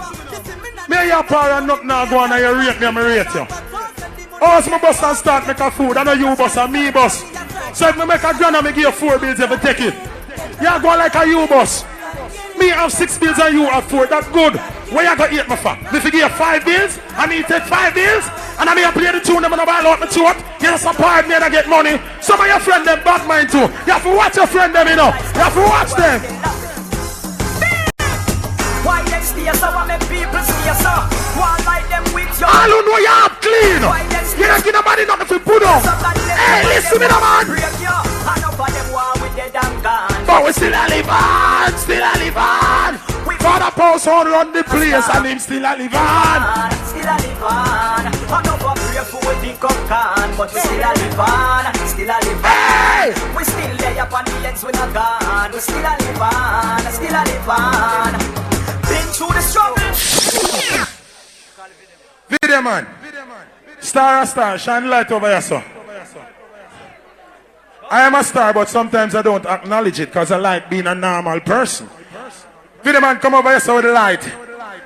Me and your power and nothing now go on and you rate me and me rate you. Oh, so my bus and start make a food. I know you bus and me bus. So if me make a grand and me give you 4 bills if you take it. You go like a you bus. Me have 6 bills and you have 4. That's good. Where you gonna eat me for? If you give 5 bills and me take 5 bills and I may play the tune them and I buy out my throat, you support me and I get money. Some of your friends them bad mind too. You have to watch your friend them, you know. You have to watch them. Why they stay so? I make people stay so. Why like them with you? I don't know you have clean. You don't give nobody nothing to put on. Hey, listen to me, man. But we still a live on, Father Paul's on run the place and him still a live on. Still a live on. I know for pray for we pick up can, but we still a live on. Hey! We still lay up on the ends with a gun. We still a live on. Been through the struggle. Video man. Star, shine light over here, sir. I am a star, but sometimes I don't acknowledge it because I like being a normal person. Video man, come over here so with the light.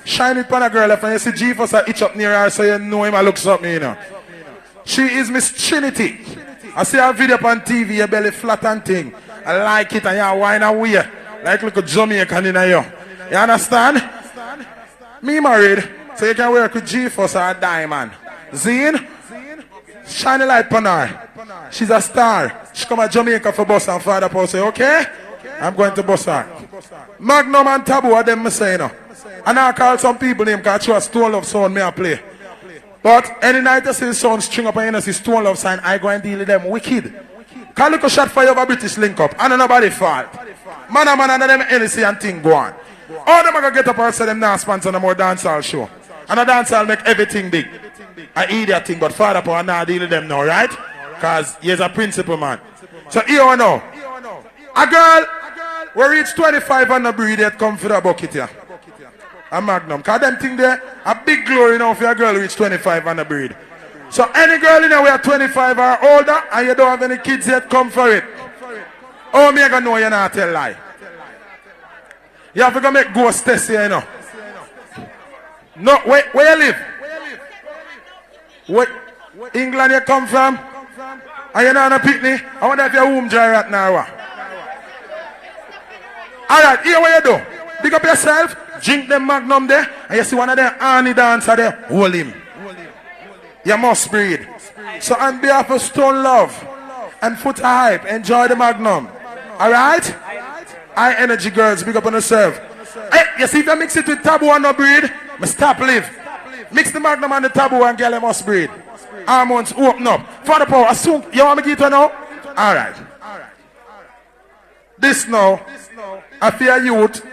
Shine it on a girl if you see Jesus itch up near her so you know him and looks up me, you know. She is Miss Trinity. I see her video on TV, your belly flat and thing. I like it and you whine away. Like little Jamaican in you. You understand? Me married, so you can work with Jesus or a diamond. Zine, shine a light on her. She's a star. She come to Jamaica for bus and Father Paul say, okay, I'm going to bus her. Magnum and Taboo are them say, you know. And I call some people name because trust Stone Love sound me I play. But any night I see sound string up and you see Stone Love sign, I go and deal with them wicked. Call look a shot fire over British link up. And nobody fault. Man and them NC and thing go on. All them are going to get up and say them now sponsor no more dancehall show. And a dancehall make everything big. I idiot thing, but Father Paul now deal with them now, right? Because he's a principal man. So here I know. A girl will reach 25 and a breed that come for the bucket here. A Magnum. Because them thing there, a big glory now for a girl reach 25 and a breed. So any girl in there who are 25 or older and you don't have any kids yet, come for it. Oh, me I gonna know you're not tell lie. You have to go make ghost test here, you know. No, where you live? Where England you come from? Are you not on a picnic? I wonder if you're home dry right now. Alright, here what you do. Big up yourself, drink them Magnum there, and you see one of them Arnie dancer there, hold him. You must breed. So on behalf of Stone Love and Foota Hype, enjoy the Magnum. Alright? High energy girls, big up on yourself. Hey, you see if you mix it with Taboo and no breed, me stop live. Mix the Magnum and the Taboo and girl must breed. Hormones open up. Father Paul, assume you want me to get it now? Alright. This now, I fear youth,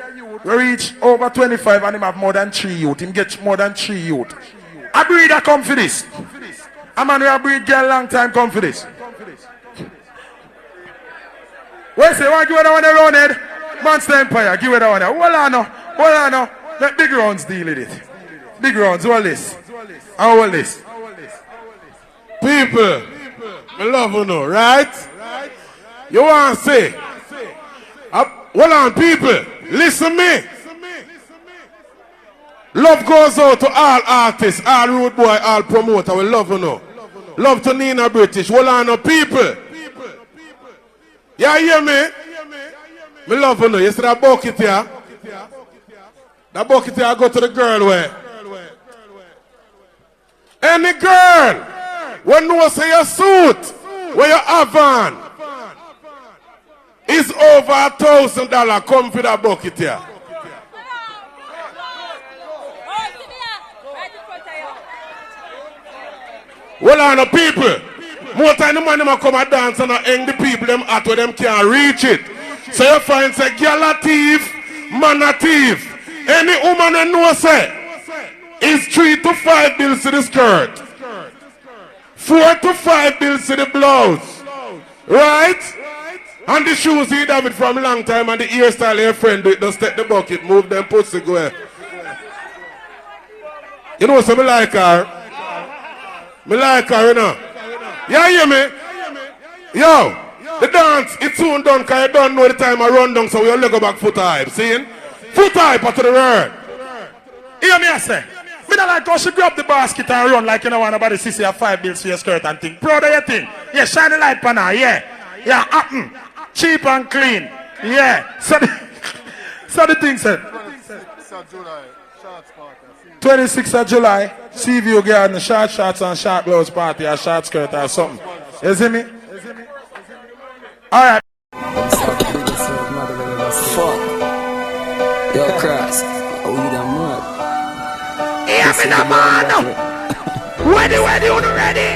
we reach over 25 and him have more than 3 youth. Him get more than 3 youth. A breeder come for this. A man who a breed girl long time come for this. What say, want to give it that one around head? Monster Empire, give it that one. Hold on now. Let big rounds deal with it. Big rounds, all this. All this. People, I love you know, right? You want to say, hold on people, listen me. Love goes out to all artists, all road boy, all promoter, we love you know. Love to Nina British, hold on now people. You hear me? Me love you know, you see that bucket here? That bucket here I go to the girl where? Any girl when you say your suit, where you have on, is over $1,000, come for that bucket here. Well, on the people. More time the man them come and dance and hang the people them at where them can't reach it. So you find say girl a thief, man a thief. Any woman that knows say is 3 to 5 bills to the skirt. 4 to 5 bills to the blouse. Right? And the shoes he have it from a long time and the hairstyle your friend do it, just take the bucket, move them pussy go ahead. You know something like her? Me like her, you know. You hear me? Yo, the dance, it's soon done because you don't know the time I run down, so we'll go back Foota Hype. See? Foota Hype to the word. Hear me, I say. Me not like how she grab the basket and run like you know nobody see her 5 bills for your skirt and thing. Proud of your thing. Yeah, shine the light pan her, yeah. Yeah, happen. Cheap and clean. Yeah. So the thing said. 26th of July, Sea View Garden, short shorts and short blouse party or short skirt or something. You see me? Alright. Fuck. Yo, Cross. Oh, you done mad. Yeah, me the man. Weddy Weddy, you ready?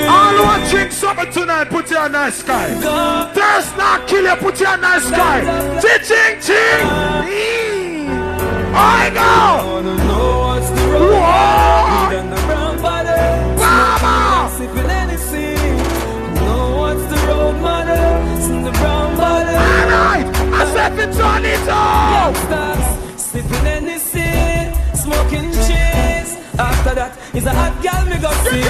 All who drink something tonight, put your nice sky. Thirst not kill you, put your nice sky. Ching ching. I go. Mama. Alright, I said it's on its own. Sipping anything, smoking cheese. After that, is a hot girl me go see.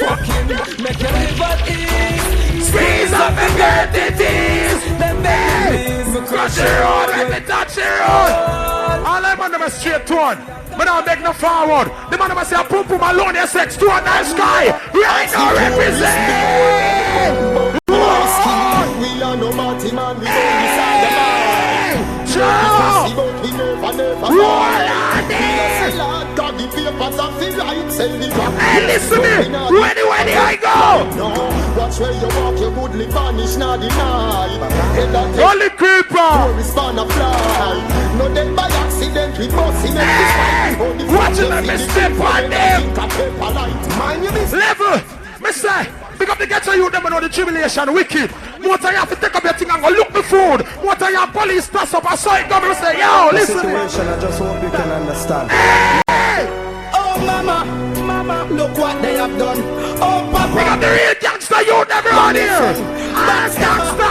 Fucking, make your liver ease. Squeeze up and get the teeth. Then baby, crush your road, let me touch your road. All them on them are straight tone. But now make no forward. The man them say a pum pum alone, your sex to a nice guy. Right now represent. We are no party man, we only side the man. Hey, listen to me. Weddy Weddy, I go. Watch where you walk, you would live vanish, not deny. Holy creeper. No, then by accident, we must see watch let me step on them. Level, Mr. Pick up the ghetto you them know the tribulation wicked. More time you have to take up your thing and go look the food. More time you have police pass up a side government say, yo, listen. Situation, I just hope you can understand. Hey! Oh mama, mama, look what they have done. Oh papa, pick up the real gangster you them around here. That's gangster.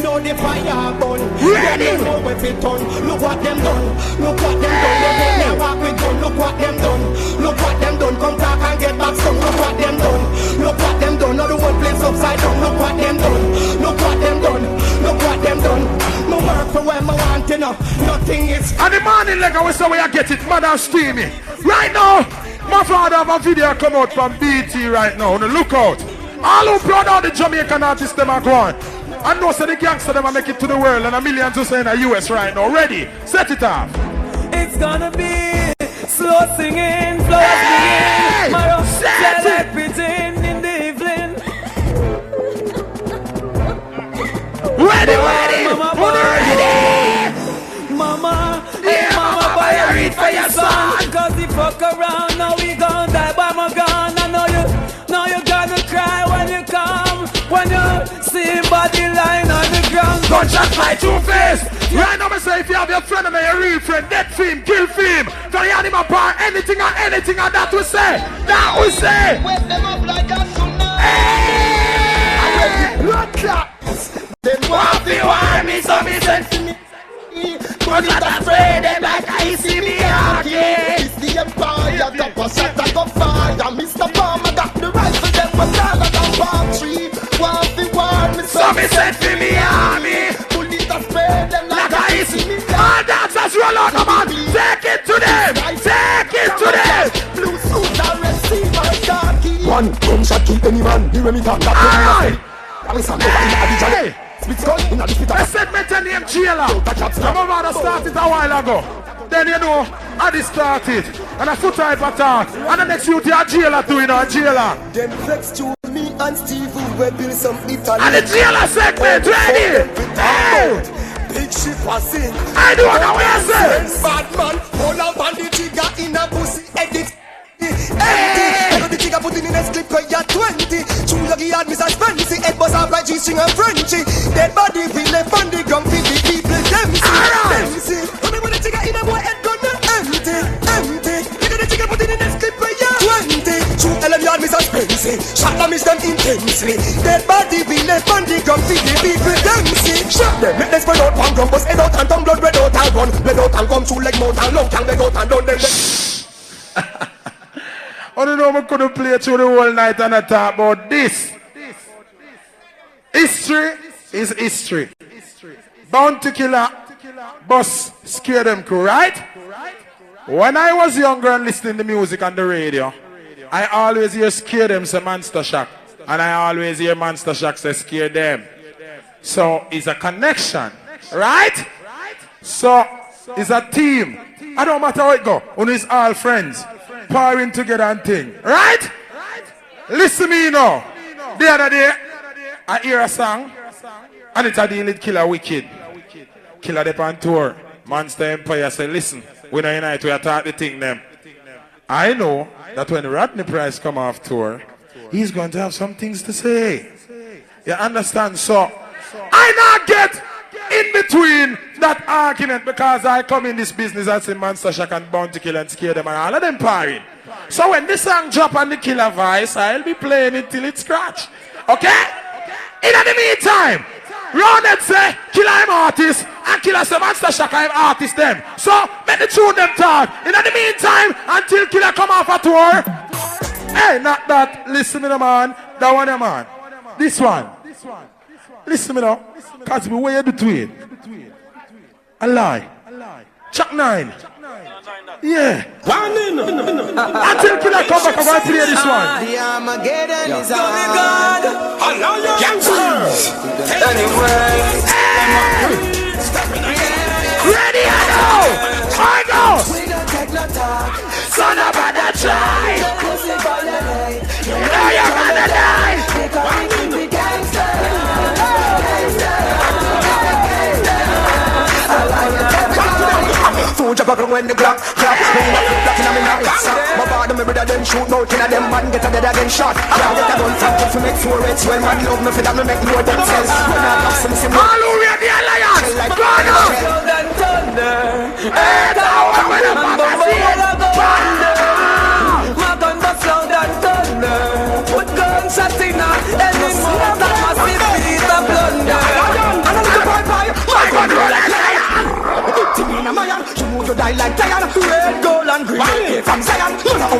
No the fire burn. Ready? No weapon turn. Look what them done. Look what them done. They walk with gun. Look what them done. Look what them done. Come back and get back strong. Look what them done. Look what them done. Now the whole place upside down. Look what them done. Look what them done. Look what them done. No work for where I want to know. Nothing is. And the morning like I was say where I get it, mad and steamy. Right now, my father have a video come out from BT right now. On the lookout. All who proud of the Jamaican artists them are going. I know so the gangster them are make it to the world and a million to say in the US right now. Ready? Set it off. It's gonna be slow singing, flow singing. My celebrating in the evening. Ready, ready, ready. Mama, mama, boy, I read for your son. Cause he fuck around, now we gon' die by my gun. I know you're gonna cry when you come. When you see body line on the ground. Gunshot fly two face. Right now I say if you have your friend and your real friend, dead film, kill film. Can you have him apart, anything and that we say. That we say. Wake them up like a tsunami. Hey! Look at them want to war me, so me send to me. But not afraid them like I see me again. It's the empire, top a shot, I go fire. Mr. Palmer got the rifle, them was taller than palm tree. Want to war me, so me send to me army. Bullet afraid them like I see me. All dancers roll out, come on. Take it to them. Take it to them. Blue suit and red sea, my khaki. One gunshot kill any man. Hear me talk that. Alright. I will stand over in Abidjan. I said me tell him jailer. I'm about to start it a while ago. Then you know, I just started. And a Foota Hype attack. And the next youth, you're jailer too, you know, jailer. Them flex to me and Steve who will build some Italy. And the jailer segment ready. Hey! big ship was sink. I do know what I say. Bad man, hold out on the trigger in a pussy edit. Empty, the trigger put in a clip where you're 20. True lucky hard, Mr. Spency. Head buzz up like G-string and Frenchy. Dead body we left on the ground. 50 people, them see. Remember the trigger in a boy head gun empty. The trigger put in a clip where you're 20. True LM yard, Mr. Spency. Shot damage them intensely. Dead body we left on the ground. 50 people, them see. Shot them, make them spread out one gun. Bust head out and tongue blood red out and run. Red out and come through like mouth and lung. Can leg out and down them. I don't know if I could play through the whole night and I talk about this. History is history. Bounty killer, boss, scare them crew, right? When I was younger and listening to music on the radio, I always hear scare them say Monster Shock. And I always hear Monster Shock say scare them. So it's a connection, right? So it's a team. I don't matter how it go. When it's all friends. Powering together and thing. Right? Listen to me now. The other day, I hear a song. And it's a deal with Killer Wicked. Killer Dep on tour. Monster Empire say, listen, we know unite, we attack the thing them. I know that when Rodney Price come off tour, he's going to have some things to say. You understand? So, I not get in between that argument because I come in this business as a Monster Shock and Bounty Kill and scare them and all of them partying. So when this song drop on the Killer voice, I'll be playing it till it scratch. Okay? In the meantime, Ronald say, Killer I'm artist, and Killer say Monster Shock I'm artist them. So make the tune them talk. In the meantime, until Killer come off a tour. Hey, not that. Listen to me, man. That one, man. This one. Listen to me now. Cosby, where you do to it? A lie. Chuck 9. Yeah. Until Killer come back, I'm going to play this one. The Armageddon is on. Anyway. Ready, I know. I go. We don't take no talk. Son of a try. You know you're gonna die. Because we keep it gangster. Food drop up when the clock clap. When you flip black in a me night. My body me brother them shoot out in a them man get a dead again shot. Can't get a gun from to make 4 hits. When man love me for that me make more themselves. When I have some simple. Hallelujah, the Alliance. Go on. Sound and thunder. Hey, now I'm gonna thunder. My gun was sound and thunder. Put guns at dinner. Any more that must be beat a blunder. And I'm the boy. My gun roll like lion. You move your die like Diana. Red, gold and green from Zion.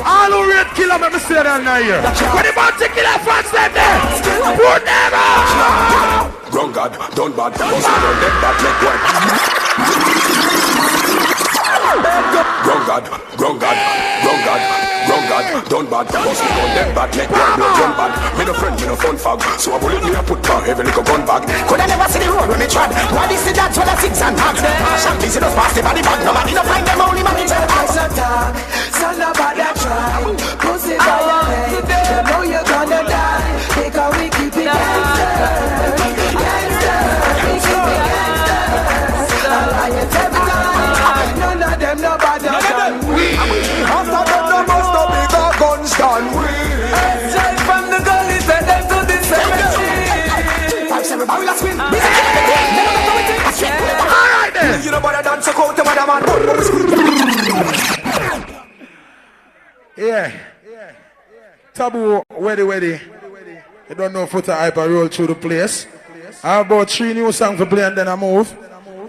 All who red killer, let me say that now here. When the bounty killer fans them there, put them out. Wrong God, don't bad. Bust me down, dead bad, make one. Wrong God, wrong God, wrong God, wrong God, don't bad. Bust me down, dead bad, make one. Blood run bad. Me no friend, me no fun fag. So I bullet me a put back, heavy like a gun bag. Could I never see the road when me trod? Why this is that for the 6 and hogs? Shank this is pass the body bag. Nobody no find them only man in jail. I said talk, son about that try. Pussy by your head, you know you're gonna die. Because we keep it gangster. Gangster, we keep it gangster. Alliance every time. None of them no better than we. After them no must no bigger guns than we. Straight from the gully, send them to the cemetery. 5-7 barrel a swing. Alright then. You know better than so cold to mother man. Yeah. Taboo, Weddy Weddy. You don't know Foota Hype, I roll through the place. I have about 3 new songs to play and then I move.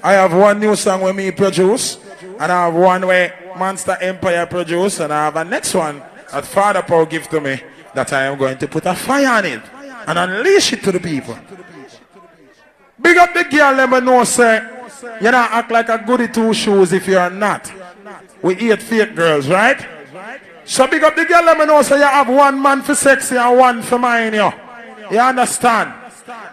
I have 1 new song where me produce. And I have 1 where Monster Empire produce. And I have a next one that Father Paul give to me that I am going to put a fire on it and unleash it to the people. Big up the girl, let me know, say, you don't act like a goody 2 shoes if you are not. We hate fake girls, right? So big up the girl, let me know, so you have 1 man for sexy and 1 for mine, you. You understand?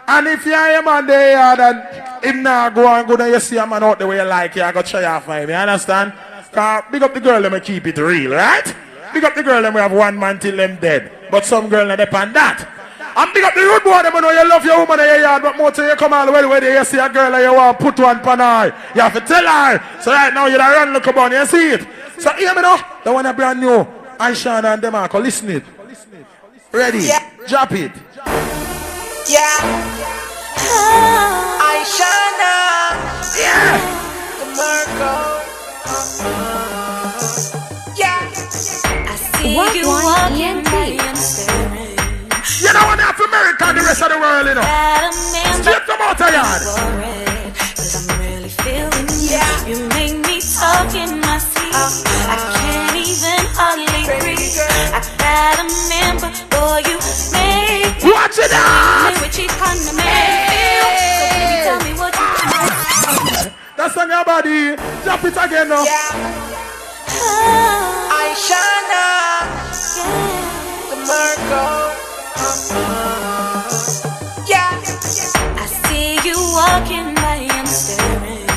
And if you are a man there and him not go and go there, you see a man out the way you like, you go try off for him, you understand? Cause big up the girl, let me keep it real, right? Big up the girl, let me have 1 man till them dead. But some girl not depend that. I'm big up the road boy, them know you love your woman in your yard, but more till you come all the way you see a girl and you want to put one pan her. You have to tell her. So right now you don't run look about you see it. So hear me now. The one that brand new. Aishana and Demarco, listen it. Ready? Yeah. Drop it. Yeah. Aishana. Yeah. Demarco. Yeah. I see you walking by and staring. You don't want to have America and the rest of the world, you know. Straight from out of yard. Cause I'm really feeling you. You make me talk in my sleep. I can't even hardly breathe. I gotta remember, boy, you make me. Watch it out! With cheap on the man feel. So baby, tell me what you think. That's on your body. Drop it again now. Aishana. Demarco. Yeah. I see you walking by and staring.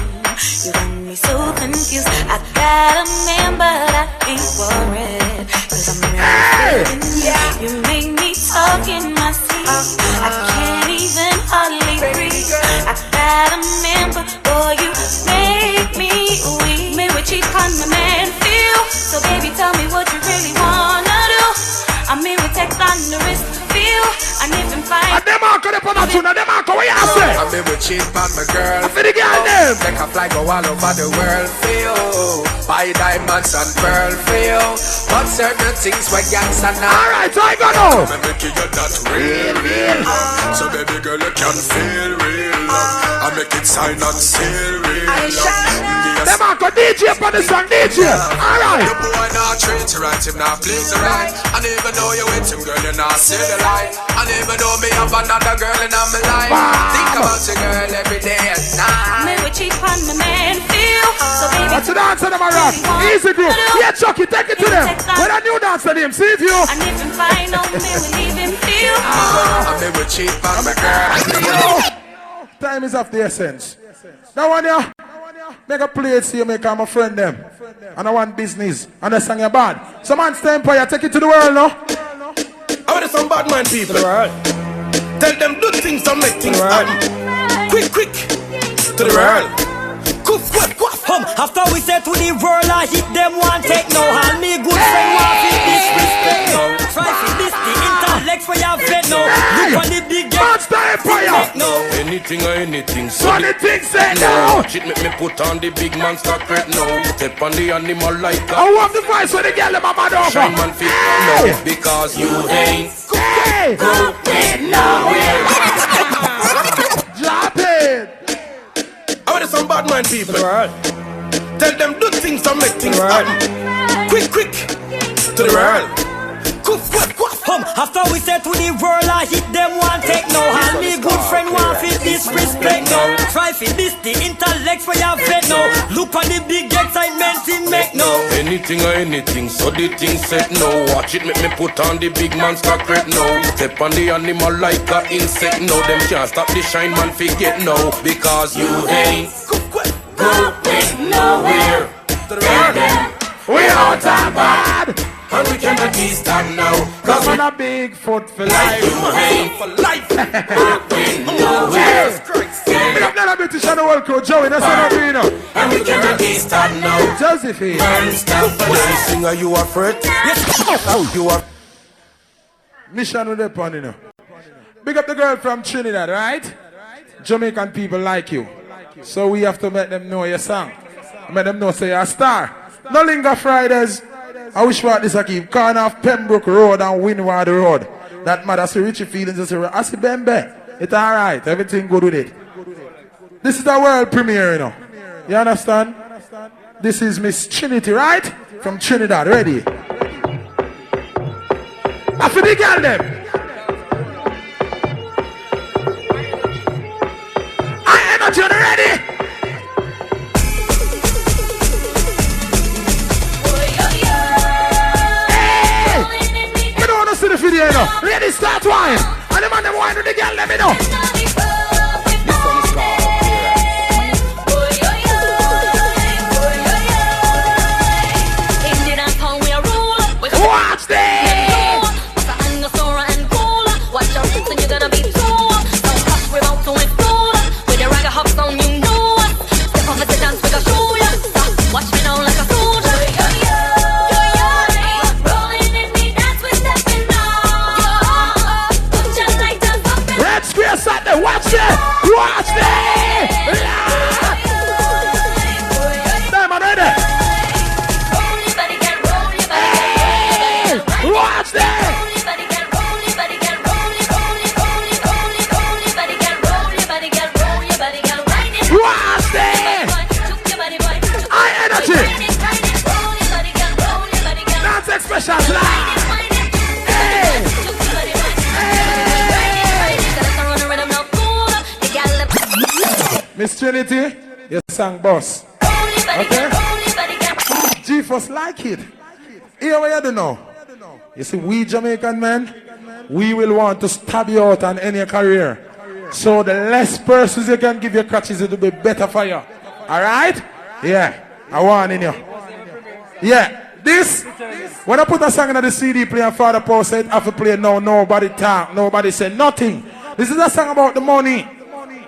You got me so confused. I gotta remember I ain't worried. Cause I'm really feeling you. You make me talk in my sleep. I can't even hardly breathe. I gotta remember, boy, you make me weak. May we cheat on my man feel. So baby, tell me what you really wanna do. I'm here with text on the wrist. And even fine. And them are gonna put a tune, and them are going to say. I'm here with cheap on my girl. For the girl them. Take a fly go all over the world for you. Buy diamonds and pearl for you. But certain things were gangs and now. Alright, so I got know. I'm making you not real. So baby girl, you can feel real. I make it sign and seal real. Them are going DJ for the song, DJ. Alright. The boy not treat you right, him not please you right. I never know you with him, girl, you not see the light. I never know me have another girl in my life. Think about your girl every day and night. May we cheap on the man feel. So baby, what's the dance on them rock? Easy group. Yeah, Chucky, take it to them. When a new dance on him, see if you. And even find out me we leave him feel. I'm here with cheap on my girl. Time is of the essence. That one here, make a play it so you make my friend them. And I want business. And the song you bad. So man, stand for you, take it to the world now. I want some bad mind people, right? Tell them do things to make things happen. Quick, to the world. After we say to the world, I hit them one take no. And me good friend want to disrespect no. Try to this the intellect for your vet no. Look on the big game no. Anything or anything. So the thing say no. Shit make me put on the big monster crate no. Step on the animal like a. I want the voice when the girl in my mother over. Shine man fit no. Because you ain't going nowhere. Drop it. I want some bad mind people, right? Tell them do things to make things happen. Quick, to the world. After we say to the world, I hit them one take no. And me good friend want to disrespect no. Try to this the intellect for your vet no. Look on the big excitement in make no. Anything or anything, so the thing said no. Watch it make me put on the big monster crate no. Step on the animal like a insect no. Them can't stop the shine man forget no. Because you ain't going nowhere. We out of bad. And we cannot be stand now. Cause we're not big foot for life. You ain't for life. Going nowhere. Big up that British and the world crew, Joey, that's what I'm doing. And we cannot be stand now. Josephine. Lady singer, you afraid? Yes. You are. Mission with the pun, you know. Big up the girl from Trinidad, right? Jamaican people like you. So we have to make them know your song. Make them know say you're a star. No linger Fridays. I wish what this I keep corner of Pembroke Road and Windward Road. That matter see Richie feelings and say I see Bembe. It's alright, everything good with it. This is the world premiere, you know. You understand? This is Miss Trinity, right? From Trinidad, ready? After the girl them. I energy ready? To the video, you know. Ready, start wine. And the man them wine with the girl, let me know. Watch this. watch it. Watch it. Diamond ready. Watch that! Watch that! High energy! Dance expressions live! Miss Trinity, you sang boss. Okay? G-Force like it. Here what you do now? You see, we Jamaican men, we will want to stab you out on any career. So the less persons you can give your catches, it will be better for you. Alright? Yeah. I want in you. Yeah. This, when I put a song in the CD player, Father Paul said, I have to play now, nobody talk, nobody say nothing. This is a song about the money.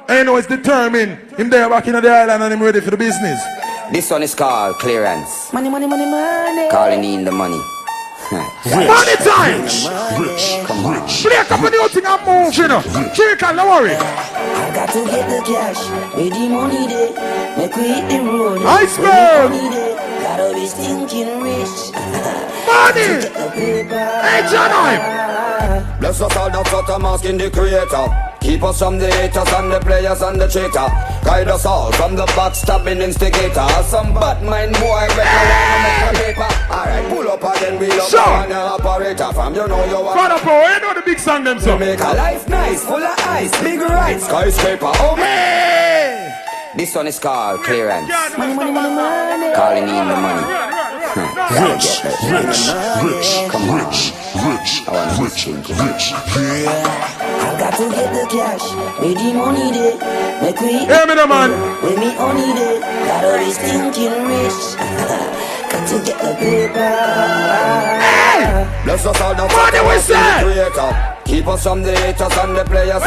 And you know it's determined. Him there back in the island and him ready for the business. This one is called Clearance. Money, money, money, money. Calling in the money. Money time! Come on. Play a couple new thing and move, you know. Chicken, don't worry. I got to get the cash, with the money there. Make we hit the road. Iceberg! Gotta be stinking rich. Money! Hey, John! Bless us all, that's what I'm asking the creator. Keep us from the haters and the players and the traitor. Guide us all from the backstabbing instigator. Some bad mind boy when you wanna make a paper. Alright, pull up again, we love on the operator. From you know you are Father Paul, you know the big song them so. Make a life nice, full of ice, big rights, skyscraper, oh man. This one is called Clearance. Money, money, money, money. Calling in the money. Rich. Come on. I want to rich. I got to get the cash, with the money there. Make we hear me, man. With me only there. Gotta be stinking rich. Got to get the paper. Bless us all, that's money we say. Keep us from the haters and the players.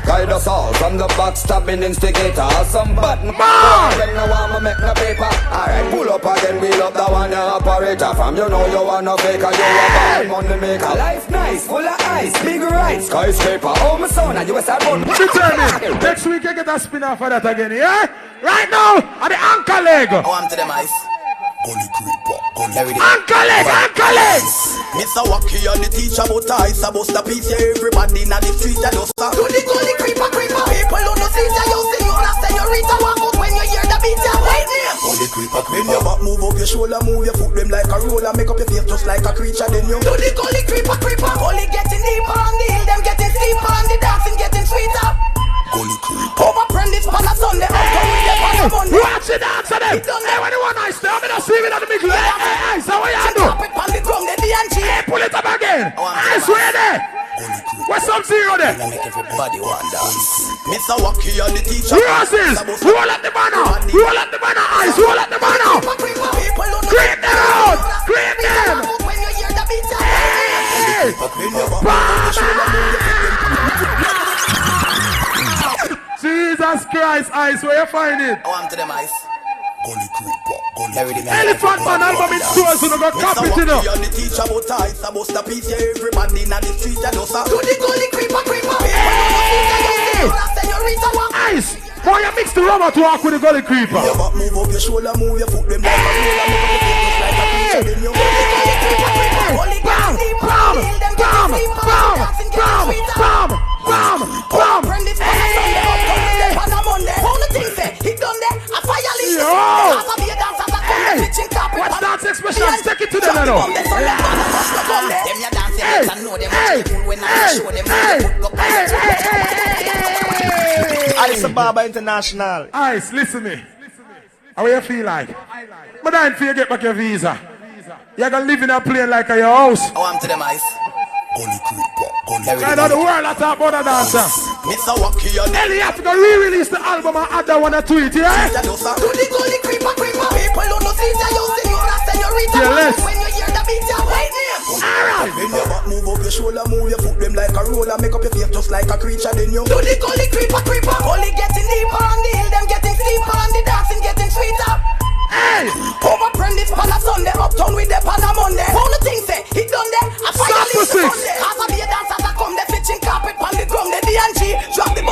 Guide us all from the backstabbing instigator. Some button when no one make no paper. Alright, pull up again, we love the one operator. From you know you wanna faker, you a bad money maker. Life nice, full of ice, big rights, skyscraper. Oh my son, and you a start run. Determined. Next week you get a spin off of that again, yeah? Right now, on the anchor leg. Oh, I'm to them ice. Gully creeper, anchor leg. Mr. Wacky and the teacher about ice about the piece. Everybody in the street and just start. Do the gully creeper. People on the street and you sing on a senorita. Walk out when you hear the beat. Wait there. Gully creeper. When your back move up your shoulder, move your foot them like a roller. Make up your face just like a creature. Then you do the gully creeper. Gully getting deeper on the hill, them getting steeper on the dancing getting sweeter. Gully creeper. Over this pan a Sunday. Watch it dance to them. Hey, when you want nice stuff, I'm not seeing it on the big leg. Hey, so what you do? Hey, pull it up again. I swear there. What's up zero there? Everybody want dance. Mr. Wacky and the teacher. Roses, roll up the banner. Roll up the banner, eyes, roll up the banner. Creep them out. Creep them. Hey. Jesus Christ, ice, where you find it? Oh, I'm to them ice. Gully creeper, Elephant Man album in stores, so they got copy to them. The teacher about ice, about the piece, everybody in the street, and just do the gully creeper. Ice, why you mix the rubber to walk with the gully creeper? Move up your shoulder, move your foot, them like a roller, make up your face like a creature, then you what's that expression? Take it to them now. Ice Baba International. Ice, listen me. How you feel like? But I feel you get back your visa. You're gonna live in a plane like at your house. Oh, I'm to them ice. Gully creeper. I know the world I talk about a dancer. Mr. Wacky and Ellie have to go re-release the album and add that one to it, yeah? Do the gully creeper. People on the street, you sing your senorita. When you hear the beat, you wait there. Alright. When you back move up your shoulder, move your foot them like a roller, make up your face just like a creature, then you do the gully creeper. Gully getting deeper on the hill, them getting steeper on the dancing getting sweeter. Hey! Over this pan a Sunday, uptown with the pan a Monday. All the things say, it done there, I fire leave the Sunday. As a be a dancer, I come, they fitching carpet, pan the drum, the D&G, drop the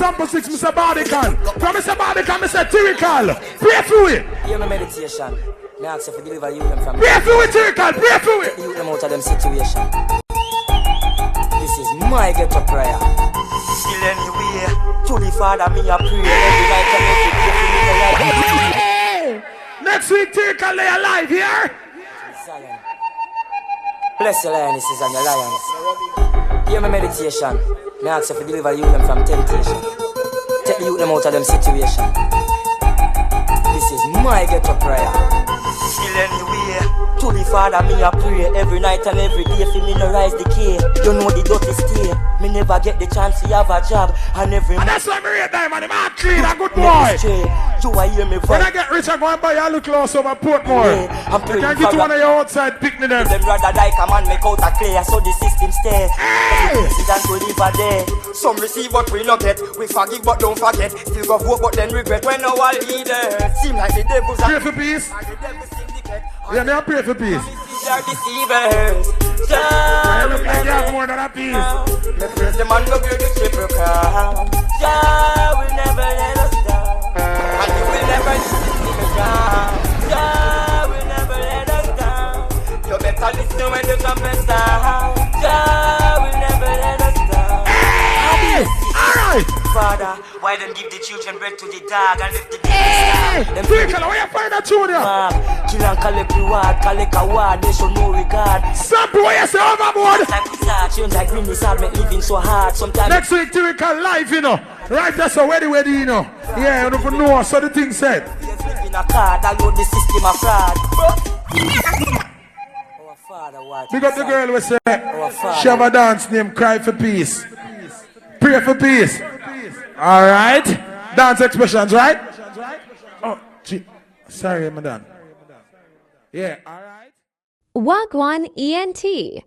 sample 6, Mr. Bardican. From Mr. Bardican, Mr. Tyrical. Pray for it. Hear my meditation. Me ask you to deliver you them from. Pray for it, Tyrical. Pray for it. You them out of them situation. This is my ghetto prayer. Still anyway, to the Father me a pray every night and every day. Next week, Tyrical lay alive here. Bless your lionesses and your lions. Hear my meditation. Me ask you to deliver you them from temptation. Take the youth them out of them situation. This is my ghetto prayer. Still anyway, to the Father me a pray every night and every day for me no rise decay. You know the dirty stay. Me never get the chance to have a job and every. And that's why me rate them and them are clean a good boy. You a hear me voice. When I get rich I go and buy a little clothes over Portmore. You can get one of your outside picnic them. Them rather like a man make out a clear so the system stay. President to live a day. Some receive but we not get. We forgive but don't forget. Still go vote but then regret when our leader. Seem like the devil's pray for peace. Yeah, me I pray for peace. These are deceivers. I look like you have more than a piece. The praise the man go bear the triple crown. Jah will never let us down. And he will never leave us down. Jah will never let us down. You better listen when the trumpet sound. Jah will never let us down. Alright. Father, why them give the children bread to the dog and lift the demons? Them Tyrical, where you find that tune here? Kill and collect reward, collect award, they show no regard. Sample what you say overboard. Change like green is hard, make living so hard. Sometimes next week Tyrical live, you know. Right, that's a Weddy Weddy, you know. Yeah, you don't know, so the thing said. In a card, I load the system of fraud. Our Father, what? Big up the girl we say. She have a dance named Cry for Peace. Pray for peace. Alright. Dance expressions, right? Oh, gee. Sorry, madam. Yeah, alright. Wagwan ENT.